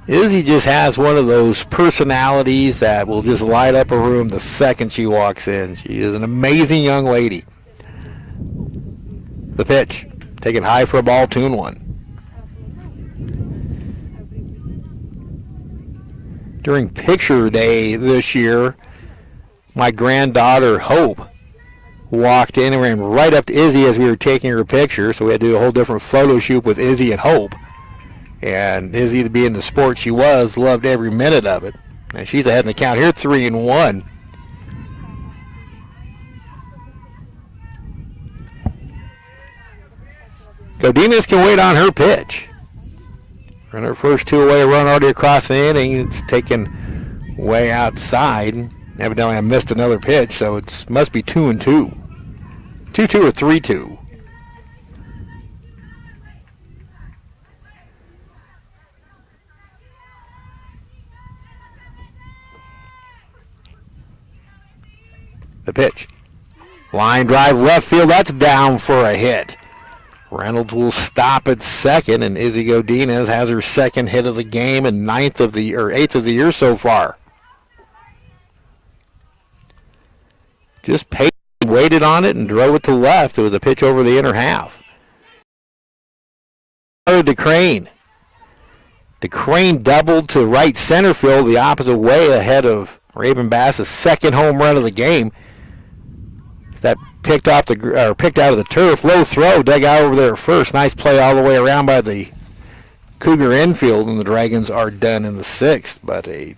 Izzy just has one of those personalities that will just light up a room the second she walks in. She is an amazing young lady. The pitch, taken high for a ball, 2-1. During picture day this year, my granddaughter Hope walked in and ran right up to Izzy as we were taking her picture, so we had to do a whole different photo shoot with Izzy and Hope. And Izzy, being the sport she was, loved every minute of it. And she's ahead in the count here, 3-1. Godinez can wait on her pitch. Run her first 2 away, a run already across the inning. It's taken way outside. Evidently I missed another pitch, so it must be 2-2. 2-2 or 3-2. The pitch. Line drive left field. That's down for a hit. Reynolds will stop at second, and Izzy Godinez has her second hit of the game and 8th of the year so far. Just waited on it and drove it to left. It was a pitch over the inner half. DeCrane. DeCrane doubled to right center field the opposite way ahead of Raven Bass's second home run of the game. That picked out of the turf. Low throw, dug out over there first. Nice play all the way around by the Cougar infield, and the Dragons are done in the 6th. But a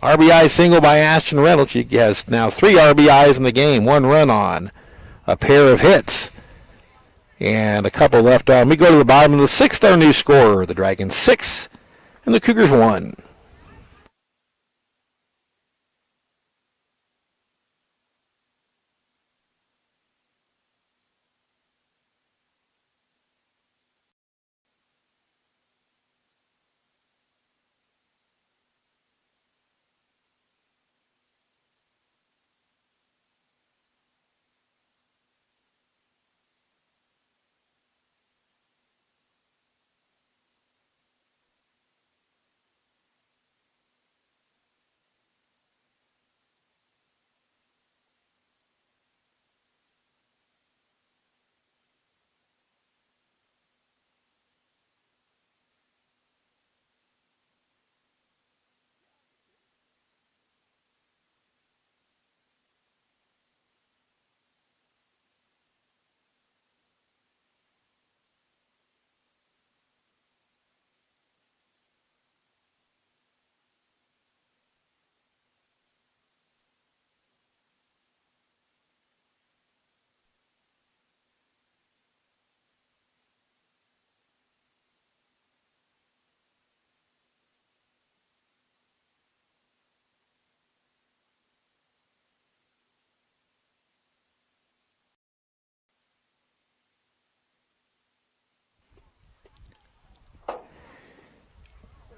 RBI single by Ashton Reynolds. She has now 3 RBIs in the game, 1 run on a pair of hits, and a couple left on. We go to the bottom of the 6th. Our new scorer, the Dragons 6 and the Cougars 1.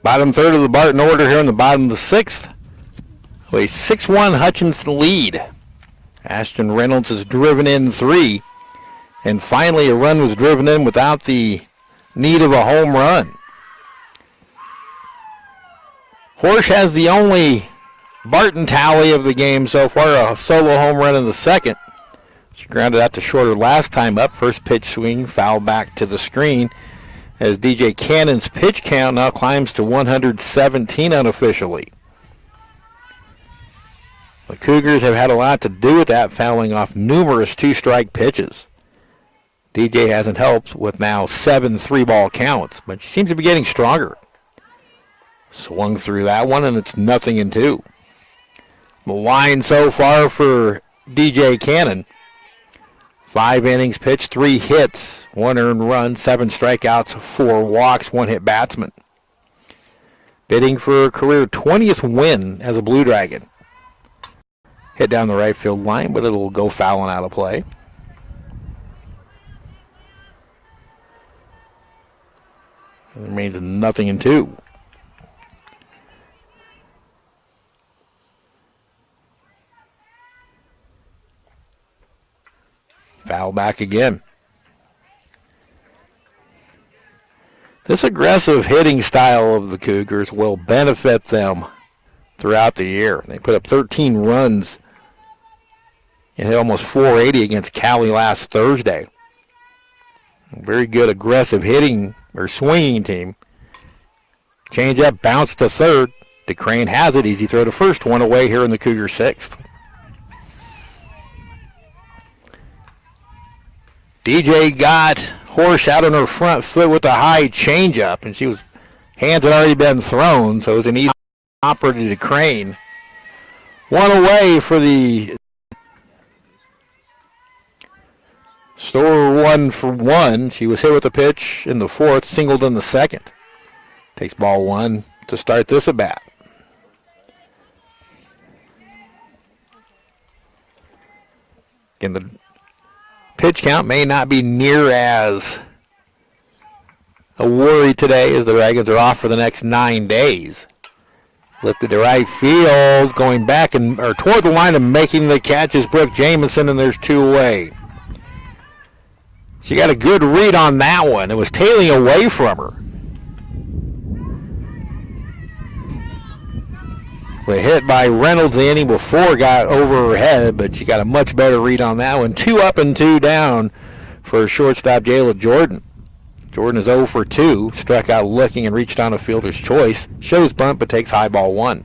Bottom third of the Barton order here in the bottom of the sixth. A 6-1 Hutchinson lead. Ashton Reynolds has driven in 3. And finally a run was driven in without the need of a home run. Horsch has the only Barton tally of the game so far, a solo home run in the second. She grounded out to shorter last time up. First pitch swing, foul back to the screen as DJ Cannon's pitch count now climbs to 117 unofficially. The Cougars have had a lot to do with that, fouling off numerous two-strike pitches. DJ hasn't helped with now 7 3-ball counts, but she seems to be getting stronger. Swung through that one, and it's 0-2. The line so far for DJ Cannon: 5 innings pitched, 3 hits, 1 earned run, 7 strikeouts, 4 walks, 1 hit batsman. Bidding for a career 20th win as a Blue Dragon. Hit down the right field line, but it'll go fouling out of play. It remains 0-2. Foul back again. This aggressive hitting style of the Cougars will benefit them throughout the year. They put up 13 runs and hit almost 480 against Cali last Thursday. A very good aggressive hitting or swinging team. Change up, bounce to third. DeCrane has it. Easy throw to first. 1 away here in the Cougar sixth. DJ got Horsch out on her front foot with a high changeup, and hands had already been thrown, so it was an easy operator to DeCrane. 1 away for the Store 1 for 1. She was hit with a pitch in the fourth, singled in the second. Takes ball 1 to start this at bat. Again, the pitch count may not be near as a worry today as the Dragons are off for the next 9 days. Lifted to right field, going back or toward the line and making the catch is Brooke Jamison, and there's 2 away. She got a good read on that one. It was tailing away from her. The hit by Reynolds the inning before got over her head, but she got a much better read on that one. 2 up and 2 down for shortstop Jayla Jordan. Jordan is 0 for 2, struck out looking and reached on a fielder's choice. Shows bunt but takes high ball 1.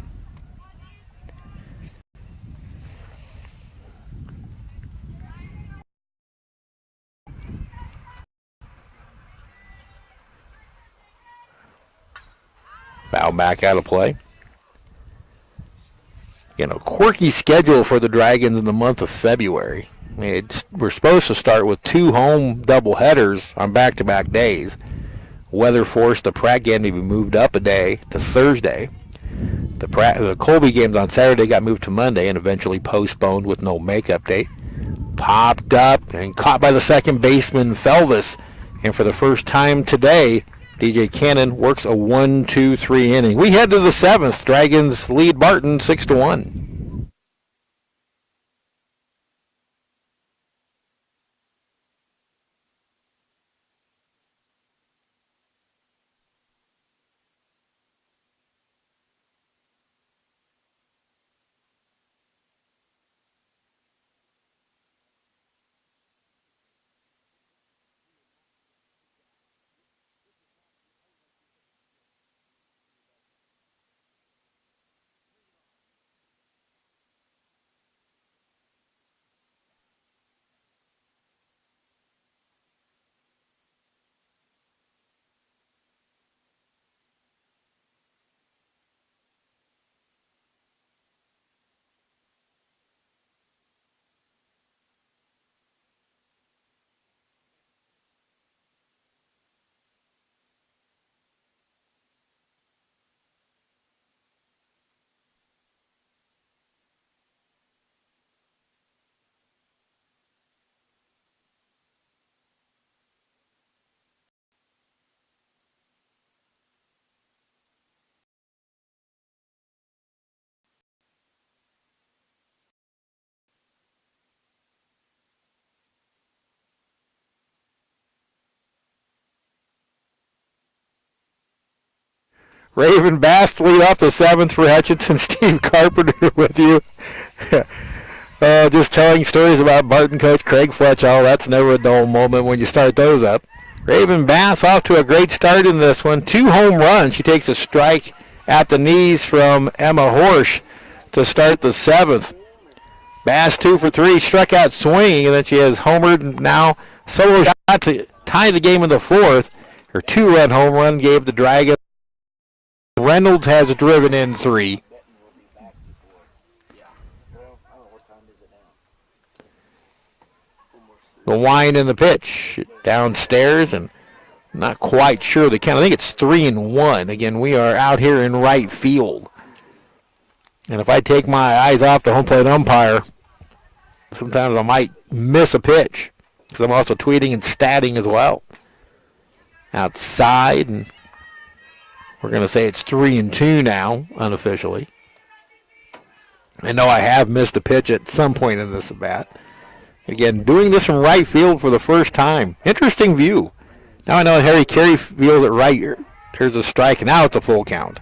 Foul back out of play. A quirky schedule for the Dragons in the month of February. We're supposed to start with 2 home doubleheaders on back-to-back days. Weather forced the Pratt game to be moved up a day to Thursday. The Colby games on Saturday got moved to Monday and eventually postponed with no makeup date. Popped up and caught by the second baseman Felvis. And for the first time today, DJ Cannon works a 1-2-3 inning. We head to the 7th. Dragons lead Barton 6-1. Raven Bass lead off the 7th for Hutchinson. Steve Carpenter with you. Just telling stories about Barton coach Craig Fletchall. That's never a dull moment when you start those up. Raven Bass off to a great start in this one. 2 home runs. She takes a strike at the knees from Emma Horsch to start the 7th. Bass 2 for 3, struck out swinging, and then she has homered now. Solo shot to tie the game in the 4th. Her 2-run home run gave the Dragons. Reynolds has driven in 3. The wind and the pitch downstairs, and not quite sure the count. I think it's 3-1. Again, we are out here in right field. And if I take my eyes off the home plate umpire, sometimes I might miss a pitch because I'm also tweeting and statting as well. Outside, and we're going to say it's 3-2 now, unofficially. I know I have missed a pitch at some point in this at bat. Again, doing this from right field for the first time. Interesting view. Now I know Harry Carey feels it right here. There's a strike, and now it's a full count.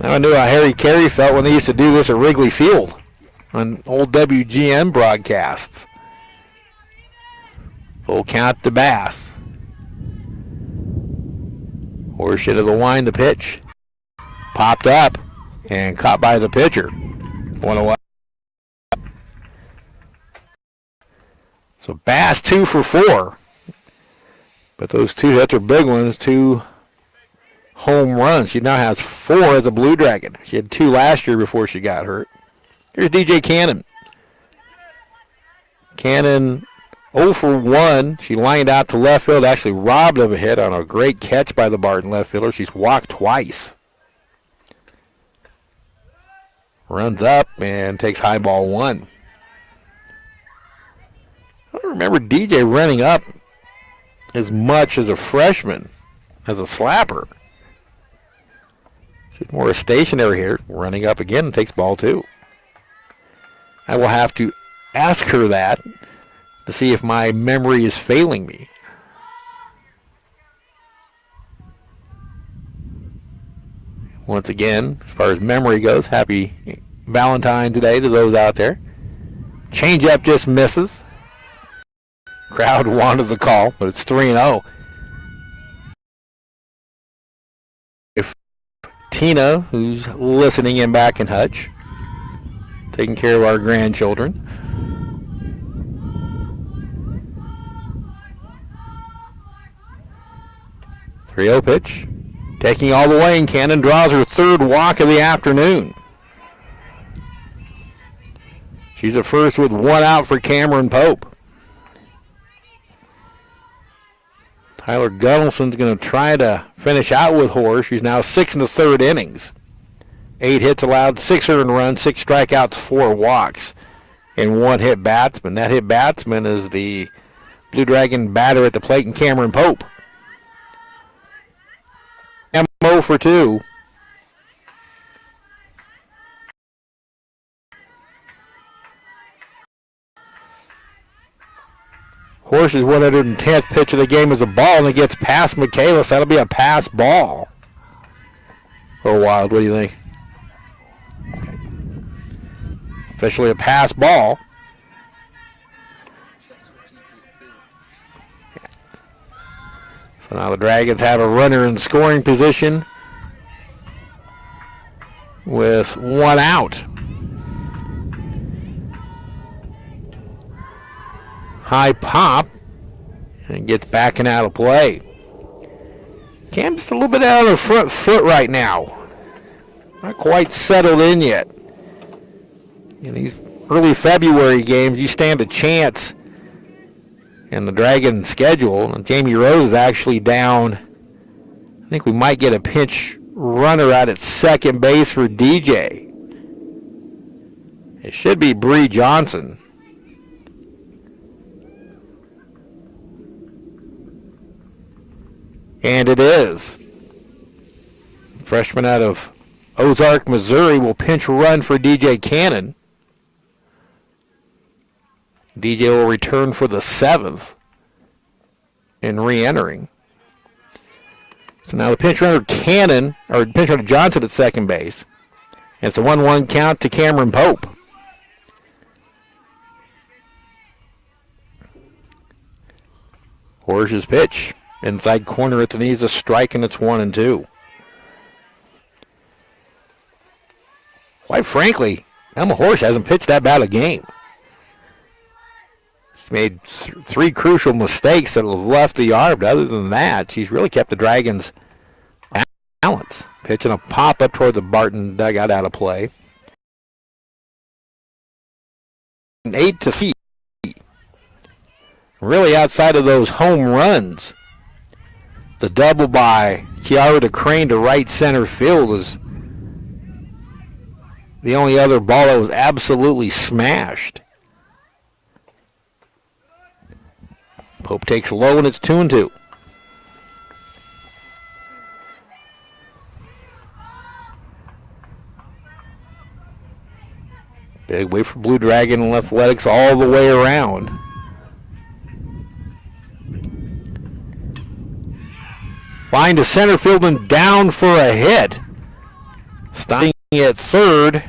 Now I knew how Harry Carey felt when they used to do this at Wrigley Field on old WGN broadcasts. Full count to Bass. Horsch into the wind, the pitch. Popped up and caught by the pitcher. 1-0. So Bass 2 for 4. But those 2 hits are big ones, 2 home runs. She now has 4 as a Blue Dragon. She had 2 last year before she got hurt. Here's DJ Cannon. Cannon 0 for 1. She lined out to left field, actually robbed of a hit on a great catch by the Barton left fielder. She's walked twice. Runs up and takes high ball 1. I don't remember DJ running up as much as a freshman, as a slapper. She's more a stationary here, running up again and takes ball 2. I will have to ask her that to see if my memory is failing me. Once again, as far as memory goes, happy Valentine's Day to those out there. Changeup just misses. Crowd wanted the call, but it's 3-0. If Tina, who's listening in back in Hutch, taking care of our grandchildren. 3-0 pitch. Taking all the way, and Cannon draws her 3rd walk of the afternoon. She's at first with 1 out for Cameron Pope. Tyler Gunnelson's going to try to finish out with Horsch. She's now 6 1/3 innings. 8 hits allowed, 6 earned runs, 6 strikeouts, 4 walks, and 1 hit batsman. That hit batsman is the Blue Dragon batter at the plate, and Cameron Pope. MO for 2. Horsch's 110th pitch of the game is a ball, and it gets past Michaelis. That'll be a pass ball. Or Wild, what do you think? Officially a pass ball. So now the Dragons have a runner in scoring position with 1 out. High pop, and gets backing out of play. Cam just a little bit out of the front foot right now. Not quite settled in yet. In these early February games, you stand a chance in the Dragon schedule. And Jamie Rose is actually down. I think we might get a pinch runner out at second base for DJ. It should be Bree Johnson. And it is. Freshman out of Ozark, Missouri will pinch run for DJ Cannon. DJ will return for the 7th and re-entering. So now the pinch runner pinch runner Johnson at second base. It's a 1-1 count to Cameron Pope. Horsch's pitch. Inside corner at the knees, a strike, and it's 1-2. Quite frankly, Emma Horsch hasn't pitched that bad a game. She made three crucial mistakes that have left the yard, but other than that, she's really kept the Dragons balance. Pitching a pop up toward the Barton dugout out of play. 8-3. Really outside of those home runs, the double by Kiara DeCrane to right center field is the only other ball that was absolutely smashed. Pope takes low and it's 2-2. Big way for Blue Dragon and Athletics all the way around. Line to center field and down for a hit. Stopping at third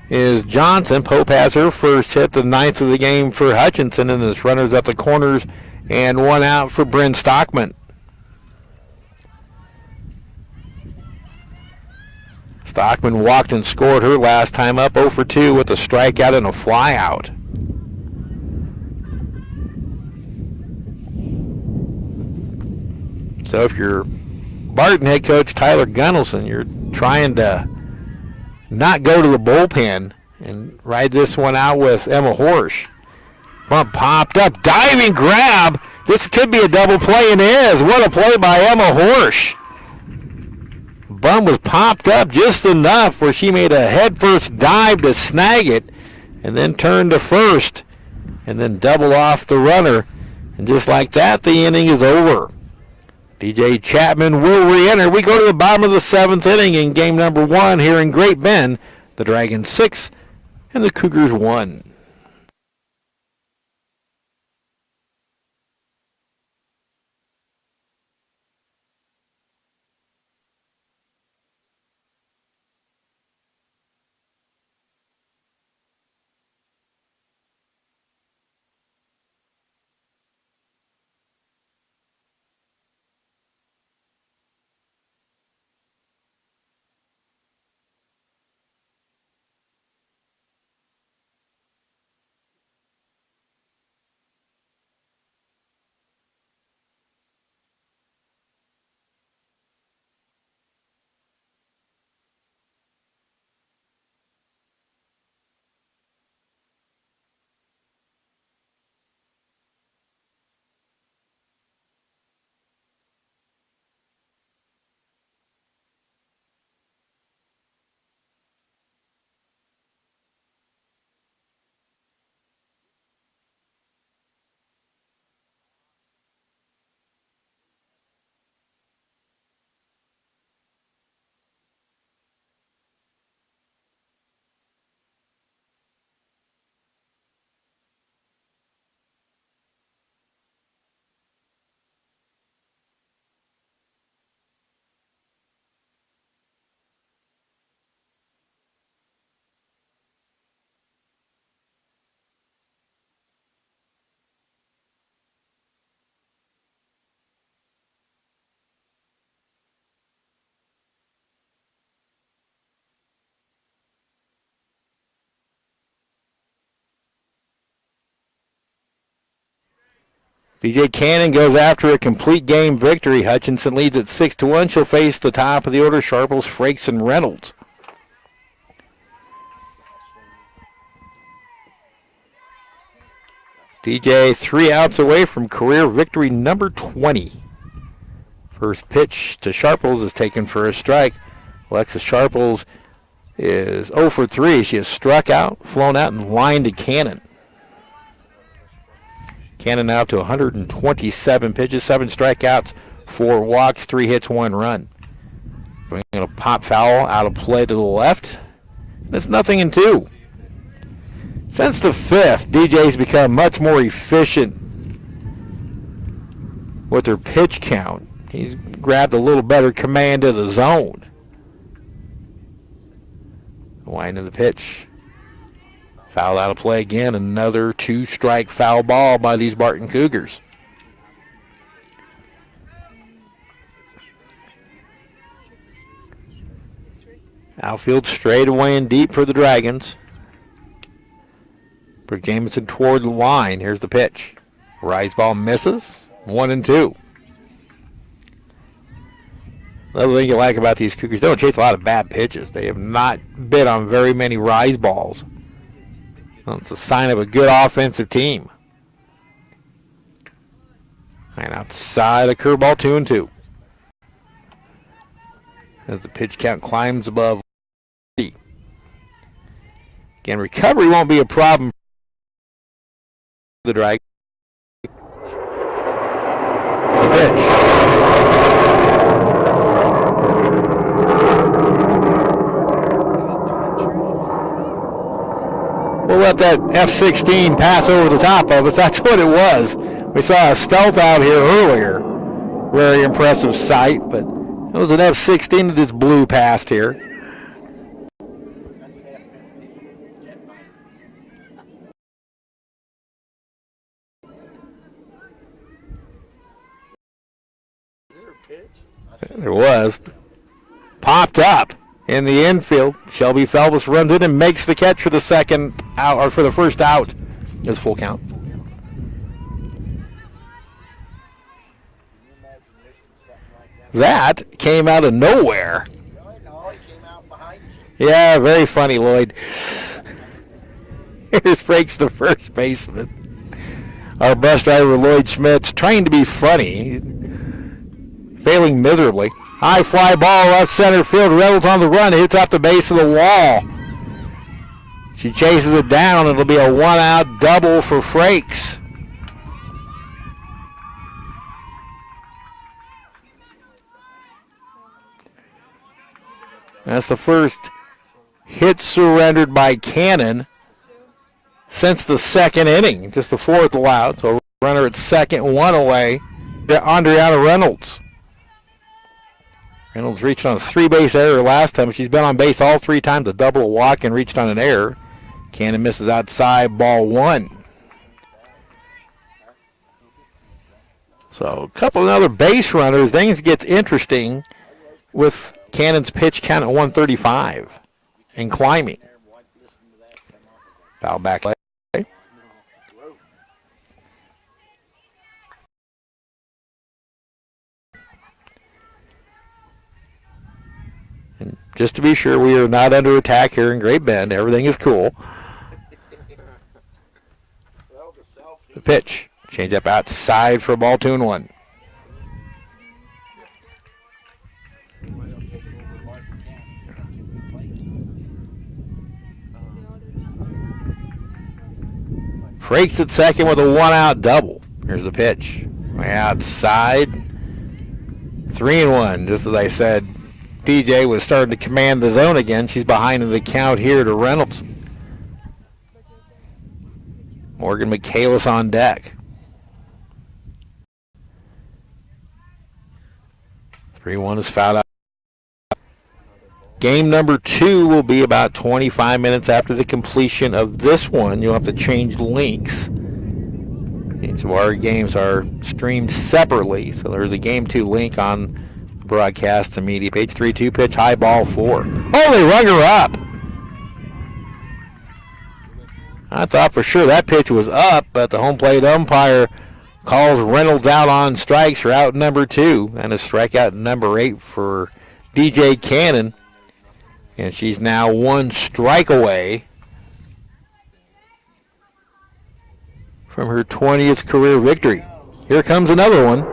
is Johnson. Pope has her first hit, the ninth of the game for Hutchinson, and this runner's at the corners and one out for Brynne Stockman. Stockman walked and scored her last time up 0 for 2 with a strikeout and a flyout. So if you're Barton head coach Tyler Gunnelson, you're trying to not go to the bullpen and ride this one out with Emma Horsch. Bump popped up, diving grab. This could be a double play, and it is. What a play by Emma Horsch. Bum was popped up just enough where she made a headfirst dive to snag it and then turned to first and then double off the runner. And just like that, the inning is over. DJ Chapman will re-enter. We go to the bottom of the seventh inning in game number 1 here in Great Bend. The Dragons 6 and the Cougars 1. BJ Cannon goes after a complete game victory. Hutchinson leads at 6-1. She'll face the top of the order, Sharples, Frakes, and Reynolds. DJ 3 outs away from career victory number 20. First pitch to Sharples is taken for a strike. Alexis Sharples is 0 for 3. She has struck out, flown out, and lined to Cannon. Cannon now to 127 pitches, 7 strikeouts, 4 walks, 3 hits, 1 run. Bringing a pop foul out of play to the left. It's 0-2. Since the 5th, DJ's become much more efficient with her pitch count. He's grabbed a little better command of the zone. Winding the pitch. Foul out of play again. Another 2-strike foul ball by these Barton Cougars. Outfield straight away and deep for the Dragons. For Jamison toward the line. Here's the pitch. Rise ball misses. 1-2. Another thing you like about these Cougars, they don't chase a lot of bad pitches. They have not bid on very many rise balls. Well, it's a sign of a good offensive team. And outside a curveball, 2-2. As the pitch count climbs above 30. Again, recovery won't be a problem for the Dragons. The pitch. We'll let that F-16 pass over the top of us. That's what it was. We saw a stealth out here earlier. Very impressive sight, but it was an F-16 that just blew past here. There was. Popped up in the infield. Shelby Phelps runs in and makes the catch for the second out, or for the first out. It's full count. That came out of nowhere. Yeah, very funny, Lloyd. Here's Frakes, the first baseman. Our bus driver, Lloyd Schmitz, trying to be funny, failing miserably. High fly ball, left center field. Reynolds on the run, hits up the base of the wall. She chases it down. It'll be a one-out double for Frakes. That's the first hit surrendered by Cannon since the second inning. Just the fourth allowed. So runner at second, one away. Andriana Reynolds. Reynolds reached on a 3-base error last time. She's been on base all 3 times, a double, a walk, and reached on an error. Cannon misses outside, ball 1. So a couple of other base runners. Things get interesting with Cannon's pitch count at 135 and climbing. Foul back. And just to be sure, we are not under attack here in Great Bend. Everything is cool. The pitch. Change up outside for ball 2-1. Frakes at second with a one-out double. Here's the pitch. Way outside. 3-1. Just as I said, DJ was starting to command the zone again. She's behind in the count here to Reynolds. Morgan Michaelis on deck. 3-1 is fouled out. Game number 2 will be about 25 minutes after the completion of this one. You'll have to change links. Each of our games are streamed separately, so there's a Game 2 link on the broadcast and media page. 3-2 pitch, high ball 4. Oh, they rung her up. I thought for sure that pitch was up, but the home plate umpire calls Reynolds out on strikes for out number 2, and a strikeout number 8 for DJ Cannon. And she's now 1 strike away from her 20th career victory. Here comes another one.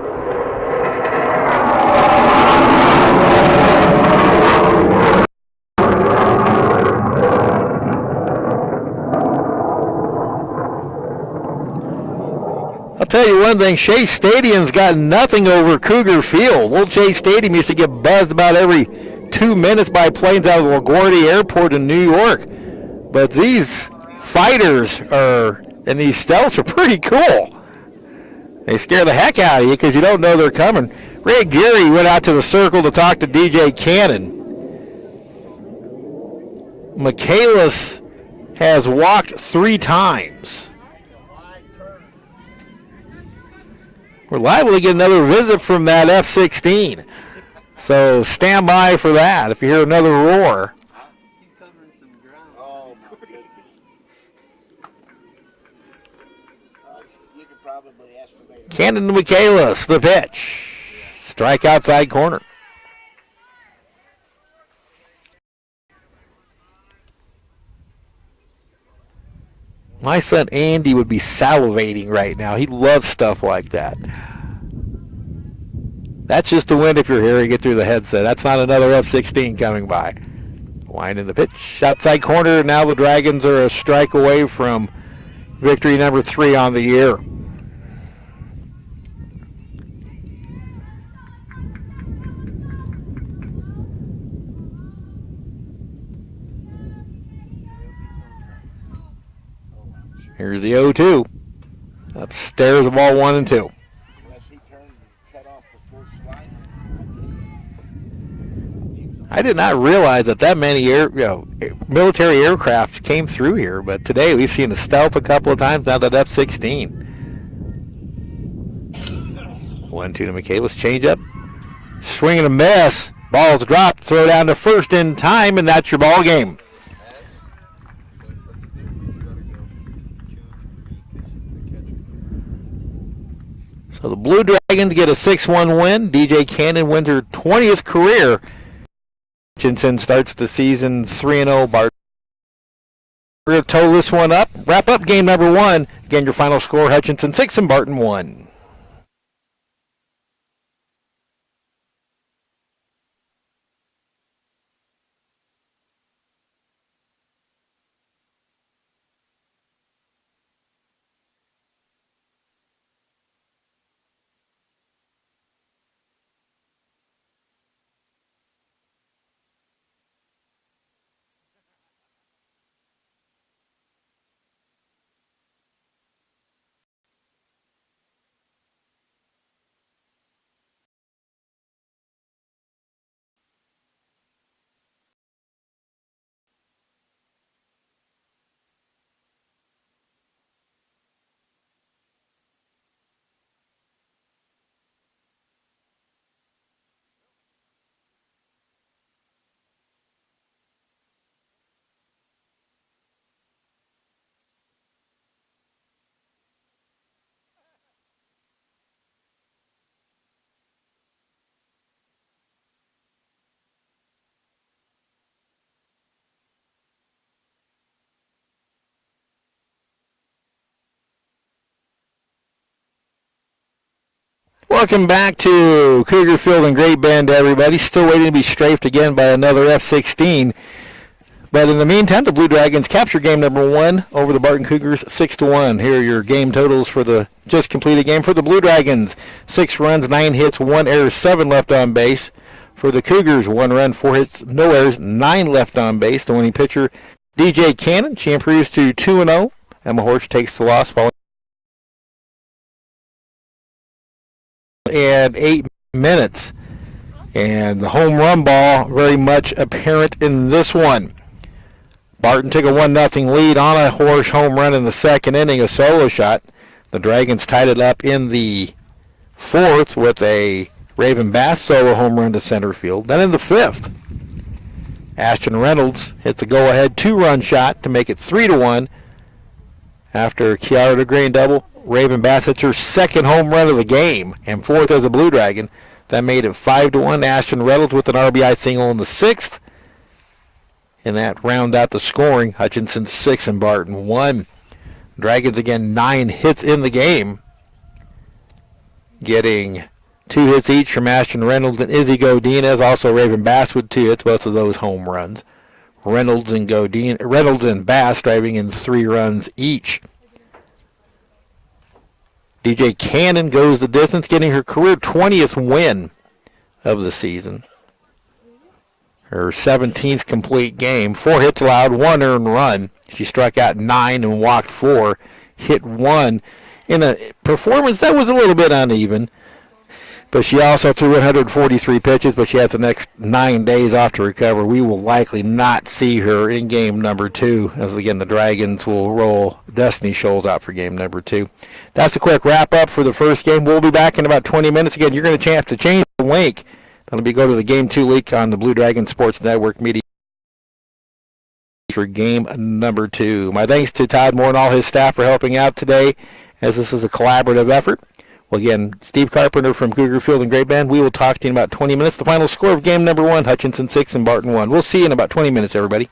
I'll tell you one thing, Shea Stadium's got nothing over Cougar Field. Old Shea Stadium used to get buzzed about every 2 minutes by planes out of LaGuardia Airport in New York. But these fighters and these stealths are pretty cool. They scare the heck out of you because you don't know they're coming. Ray Geary went out to the circle to talk to DJ Cannon. Michaelis has walked 3 times. We're liable to get another visit from that F-16. So stand by for that if you hear another roar. He's covering some ground. Oh, my goodness. You could probably estimate. Cannon to Michaelis, the pitch. Strike outside corner. My son Andy would be salivating right now. He loves stuff like that. That's just the wind if you're hearing it through the headset. That's not another F-16 coming by. Winding the pitch. Outside corner. Now the Dragons are a strike away from victory number 3 on the year. Here's the 0-2. Upstairs, ball 1 and 2. I did not realize that many military aircraft came through here, but today we've seen the Stealth a couple of times, now that F-16. 1-2 to Michaelis, change up. Swing and a miss. Ball's dropped, throw down to first in time, and that's your ball game. So the Blue Dragons get a 6-1 win. DJ Cannon wins her 20th career. Hutchinson starts the season 3-0. We're going to total this one up. Wrap up game number 1. Again, your final score, Hutchinson 6 and Barton 1. Welcome back to Cougar Field in Great Bend, everybody. Still waiting to be strafed again by another F-16. But in the meantime, the Blue Dragons capture game number 1 over the Barton Cougars 6-1. Here are your game totals for the just completed game for the Blue Dragons. 6 runs, 9 hits, 1 error, 7 left on base. For the Cougars, 1 run, 4 hits, no errors, 9 left on base. The winning pitcher, DJ Cannon. She improves to 2-0. Emma Horsch takes the loss following and 8 minutes. And the home run ball very much apparent in this one. Barton took a 1-0 lead on a Horsch home run in the second inning, a solo shot. The Dragons tied it up in the 4th with a Raven Bass solo home run to center field. Then in the 5th, Ashton Reynolds hits the go-ahead 2-run shot to make it 3-1. After Kiara DeGreen double, Raven Bass hits her 2nd home run of the game and 4th as a Blue Dragon. That made it 5-1. Ashton Reynolds with an RBI single in the 6th. And that round out the scoring. Hutchinson 6 and Barton 1. Dragons again 9 hits in the game. Getting 2 hits each from Ashton Reynolds and Izzy Godinez. Also Raven Bass with 2 hits, both of those home runs. Reynolds and Bass driving in 3 runs each. DJ Cannon goes the distance, getting her career 20th win of the season. Her 17th complete game. 4 hits allowed, 1 earned run. She struck out 9 and walked 4, hit 1 in a performance that was a little bit uneven. But she also threw 143 pitches, but she has the next 9 days off to recover. We will likely not see her in game number 2, as again the Dragons will roll Destiny Scholes out for game number 2. That's a quick wrap-up for the first game. We'll be back in about 20 minutes. Again, you're going to have to change the link. That'll be go to the Game 2 link on the Blue Dragon Sports Network Media for game number 2. My thanks to Todd Moore and all his staff for helping out today, as this is a collaborative effort. Well, again, Steve Carpenter from Cougar Field and Great Bend. We will talk to you in about 20 minutes. The final score of game number 1, Hutchinson 6 and Barton 1. We'll see you in about 20 minutes, everybody.